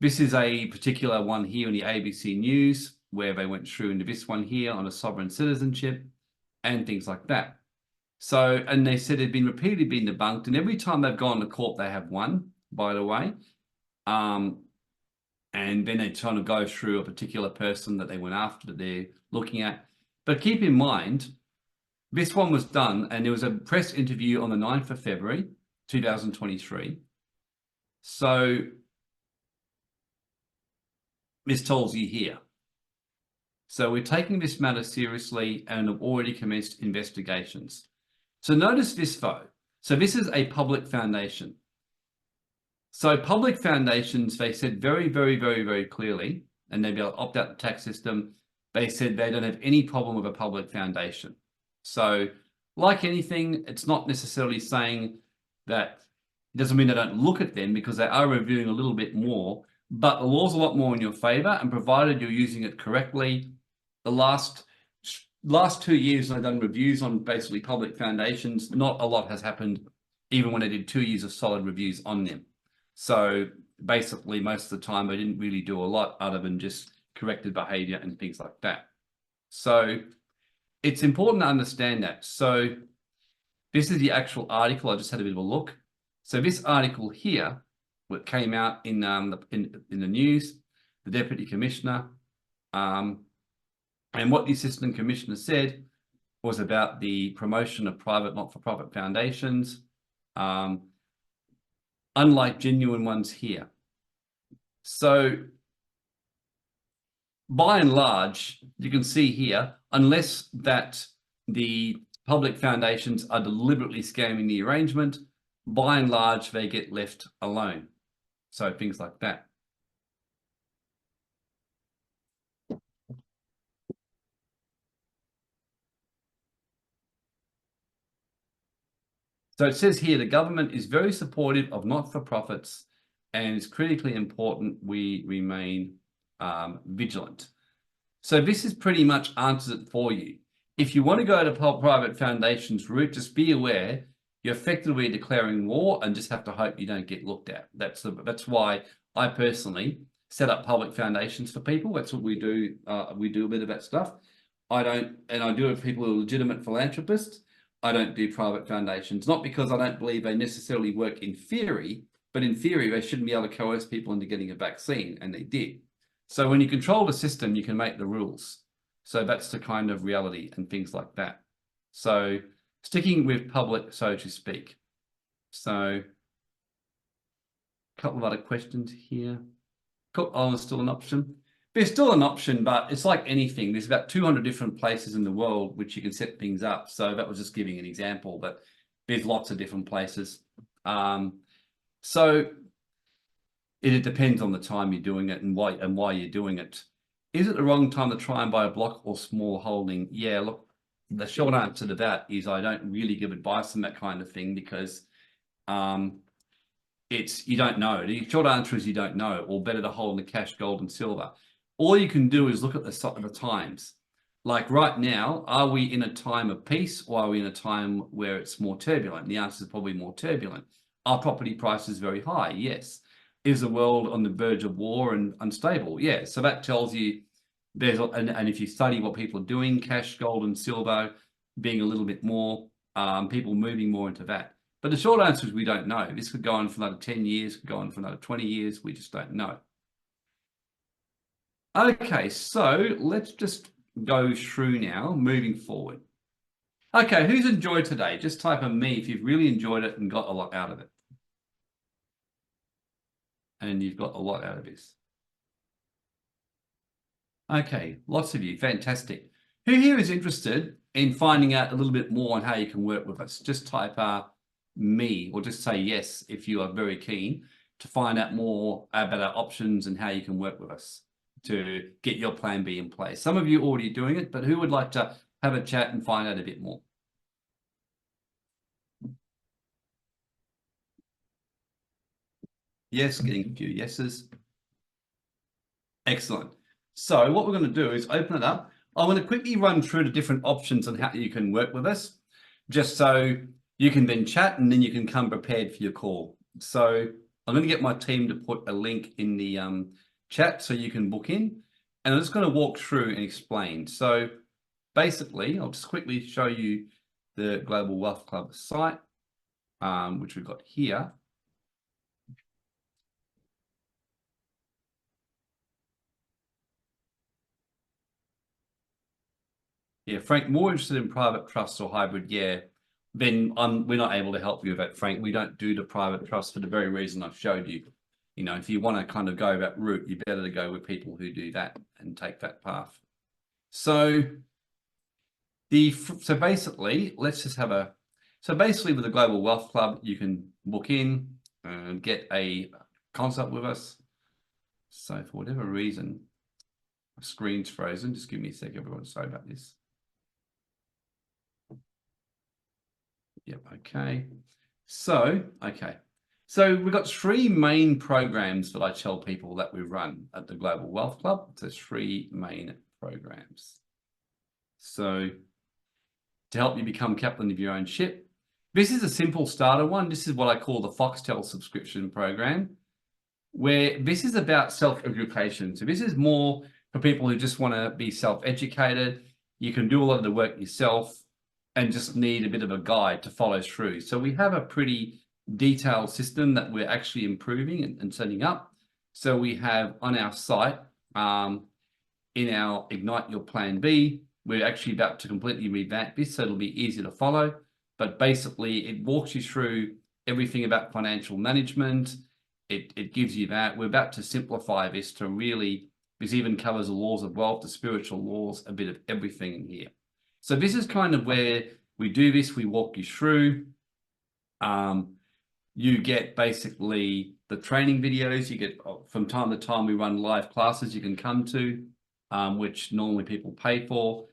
this is a particular one here in the ABC News, where they went through into this one here on a sovereign citizenship and things like that. So, and they said it'd been repeatedly been debunked, and every time they've gone to court, they have won, by the way. And then they're trying to go through a particular person that they went after that they're looking at. But keep in mind, this one was done, and there was a press interview on the 9th of February, 2023. So this tells you here. So we're taking this matter seriously and have already commenced investigations. So notice this though. So this is a public foundation. So public foundations, they said very, very, very, very clearly, and they'd be able to opt out the tax system. They said they don't have any problem with a public foundation. So like anything, it's not necessarily saying that it doesn't mean they don't look at them, because they are reviewing a little bit more, but the law's a lot more in your favor, and provided you're using it correctly, the last last 2 years, I've done reviews on basically public foundations. Not a lot has happened, even when I did 2 years of solid reviews on them. So basically, most of the time, I didn't really do a lot other than just corrected behavior and things like that. So it's important to understand that. So this is the actual article. I just had a bit of a look. So this article here, what came out in the news, the deputy commissioner, and what the assistant commissioner said was about the promotion of private not-for-profit foundations, unlike genuine ones here. So by and large, you can see here, unless that the public foundations are deliberately scamming the arrangement, by and large, they get left alone. So things like that. So it says here, the government is very supportive of not-for-profits and it's critically important we remain vigilant. So this is pretty much answers it for you. If you want to go to private foundations route, just be aware you're effectively declaring war and just have to hope you don't get looked at. That's why I personally set up public foundations for people. That's what we do. We do a bit of that stuff. I do it with people who are legitimate philanthropists. I don't do private foundations, not because I don't believe they necessarily work in theory, but in theory, they shouldn't be able to coerce people into getting a vaccine, and they did. So when you control the system, you can make the rules. So that's the kind of reality and things like that. So sticking with public, so to speak. So a couple of other questions here. Oh, it's still an option. There's still an option, but it's like anything. There's about 200 different places in the world which you can set things up. So that was just giving an example, but there's lots of different places. So it depends on the time you're doing it and why you're doing it. Is it the wrong time to try and buy a block or small holding? Yeah, look, the short answer to that is I don't really give advice on that kind of thing because you don't know. The short answer is you don't know, or better to hold in the cash, gold, and silver. All you can do is look at the times. Like right now, are we in a time of peace or are we in a time where it's more turbulent? The answer is probably more turbulent. Are property prices very high? Yes. Is the world on the verge of war and unstable? Yeah. So that tells you and if you study what people are doing, cash, gold, and silver being a little bit more, people moving more into that. But the short answer is we don't know. This could go on for another 10 years, could go on for another 20 years. We just don't know. Okay, so let's just go through now, moving forward. Okay, who's enjoyed today? Just type a me if you've really enjoyed it and got a lot out of it. And you've got a lot out of this. Okay, lots of you, fantastic. Who here is interested in finding out a little bit more on how you can work with us? Just type me or just say yes if you are very keen to find out more about our options and how you can work with us to get your plan B in place. Some of you are already doing it, but who would like to have a chat and find out a bit more? Yes, getting a few yeses. Excellent. So what we're going to do is open it up. I'm going to quickly run through the different options on how you can work with us, just so you can then chat and then you can come prepared for your call. So I'm going to get my team to put a link in the chat so you can book in. And I'm just going to walk through and explain. So basically, I'll just quickly show you the Global Wealth Club site, which we've got here. Yeah, Frank, more interested in private trusts or hybrid? Yeah, then we're not able to help you with that, Frank. We don't do the private trust for the very reason I've showed you. You know, if you want to kind of go that route, you're better to go with people who do that and take that path. So basically, let's just have a, so basically with the Global Wealth Club, you can book in and get a consult with us. So for whatever reason, my screen's frozen. Just give me a sec, everyone. Sorry about this. Yep, okay. So, okay. So we've got 3 main programs that I tell people that we run at the Global Wealth Club. So 3 main programs. So to help you become captain of your own ship. This is a simple starter one. This is what I call the Foxtel subscription program, where this is about self-education. So this is more for people who just want to be self-educated. You can do a lot of the work yourself and just need a bit of a guide to follow through. So we have a pretty detailed system that we're actually improving and setting up. So we have on our site, in our Ignite Your Plan B, we're actually about to completely revamp this, so it'll be easy to follow. But basically, it walks you through everything about financial management. It gives you that. We're about to simplify this to really, this even covers the laws of wealth, the spiritual laws, a bit of everything in here. So this is kind of where we do this. We walk you through. You get basically the training videos. You get, from time to time, we run live classes you can come to, which normally people pay for.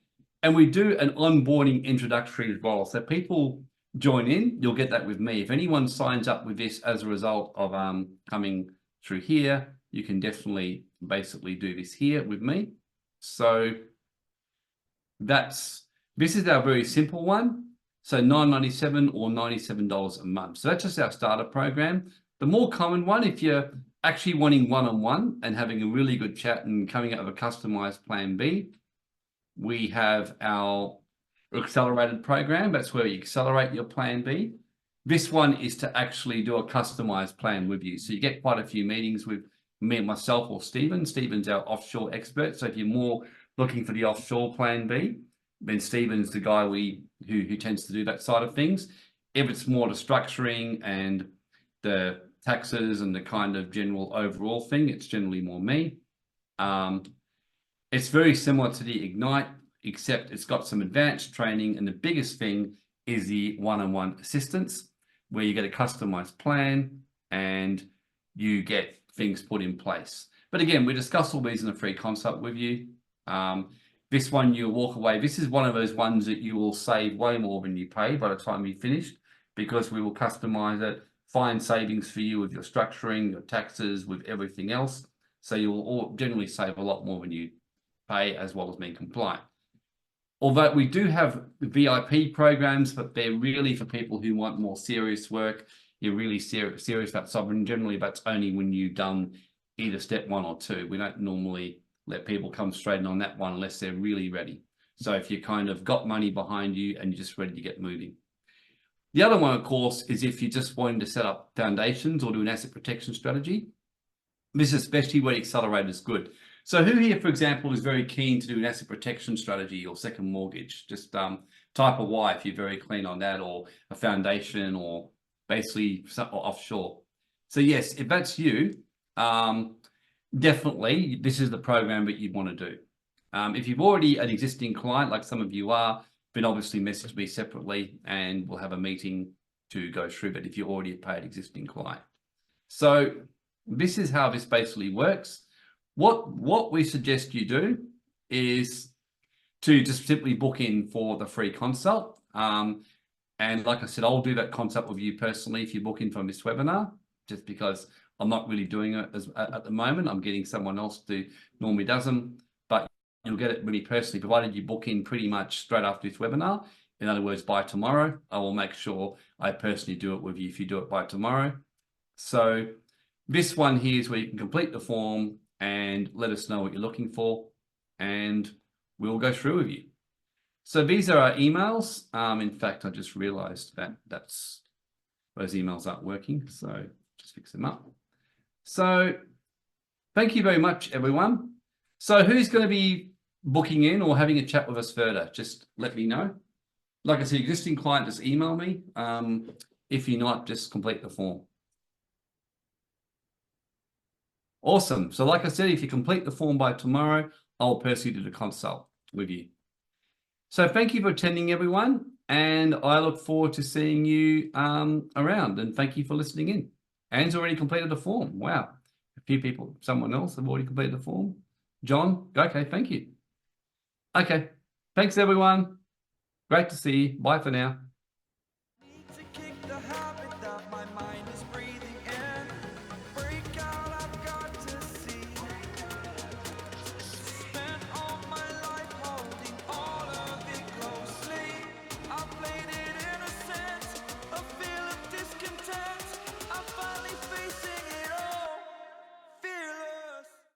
And we do an onboarding introductory as well. So people join in, you'll get that with me. If anyone signs up with this as a result of coming through here, you can definitely basically do this here with me. So this is our very simple one. So $9.97 or $97 a month. So that's just our starter program. The more common one, if you're actually wanting one-on-one and having a really good chat and coming up with a customized plan B, we have our accelerated program. That's where you accelerate your plan B. This one is to actually do a customized plan with you. So you get quite a few meetings with me and myself or Stephen. Stephen's our offshore expert. So if you're more looking for the offshore plan B, then Stephen's the guy who tends to do that side of things. If it's more the structuring and the taxes and the kind of general overall thing, it's generally more me. It's very similar to the Ignite, except it's got some advanced training. And the biggest thing is the one-on-one assistance, where you get a customized plan and you get things put in place. But again, we discuss all these in a free consult with you. This one, you'll walk away. This is one of those ones that you will save way more than you pay by the time you finish, because we will customize it, find savings for you with your structuring, your taxes, with everything else. So you will generally save a lot more than you pay, as well as being compliant. Although we do have VIP programs, but they're really for people who want more serious work. You're really serious about sovereign. Generally, that's only when you've done either step 1 or 2. We don't normally let people come straight in on that one unless they're really ready. So if you kind of got money behind you and you're just ready to get moving. The other one, of course, is if you're just wanting to set up foundations or do an asset protection strategy. This is especially where Accelerator is good. So who here, for example, is very keen to do an asset protection strategy or second mortgage? Just type a Y if you're very keen on that, or a foundation, or basically offshore. So yes, if that's you, definitely this is the program that you want to do. If you've already an existing client, like some of you are, then obviously message me separately and we'll have a meeting to go through it if you're already a paid existing client. So this is how this basically works. What we suggest you do is to just simply book in for the free consult. And like I said, I'll do that consult with you personally if you book in from this webinar, just because I'm not really doing it at the moment. I'm getting someone else to normally does them, but you'll get it with me personally, provided you book in pretty much straight after this webinar. In other words, by tomorrow, I will make sure I personally do it with you if you do it by tomorrow. So this one here is where you can complete the form and let us know what you're looking for, and we'll go through with you. So these are our emails. In fact, I just realized that those emails aren't working, so just fix them up. So thank you very much, everyone. So who's going to be booking in or having a chat with us further? Just let me know. Like I said, existing client, just email me. If you're not, just complete the form. Awesome. So like I said, if you complete the form by tomorrow, I'll personally do the consult with you. So thank you for attending, everyone. And I look forward to seeing you around. And thank you for listening in. Anne's already completed the form. Wow. A few people, someone else have already completed the form. John, okay, thank you. Okay. Thanks, everyone. Great to see you. Bye for now.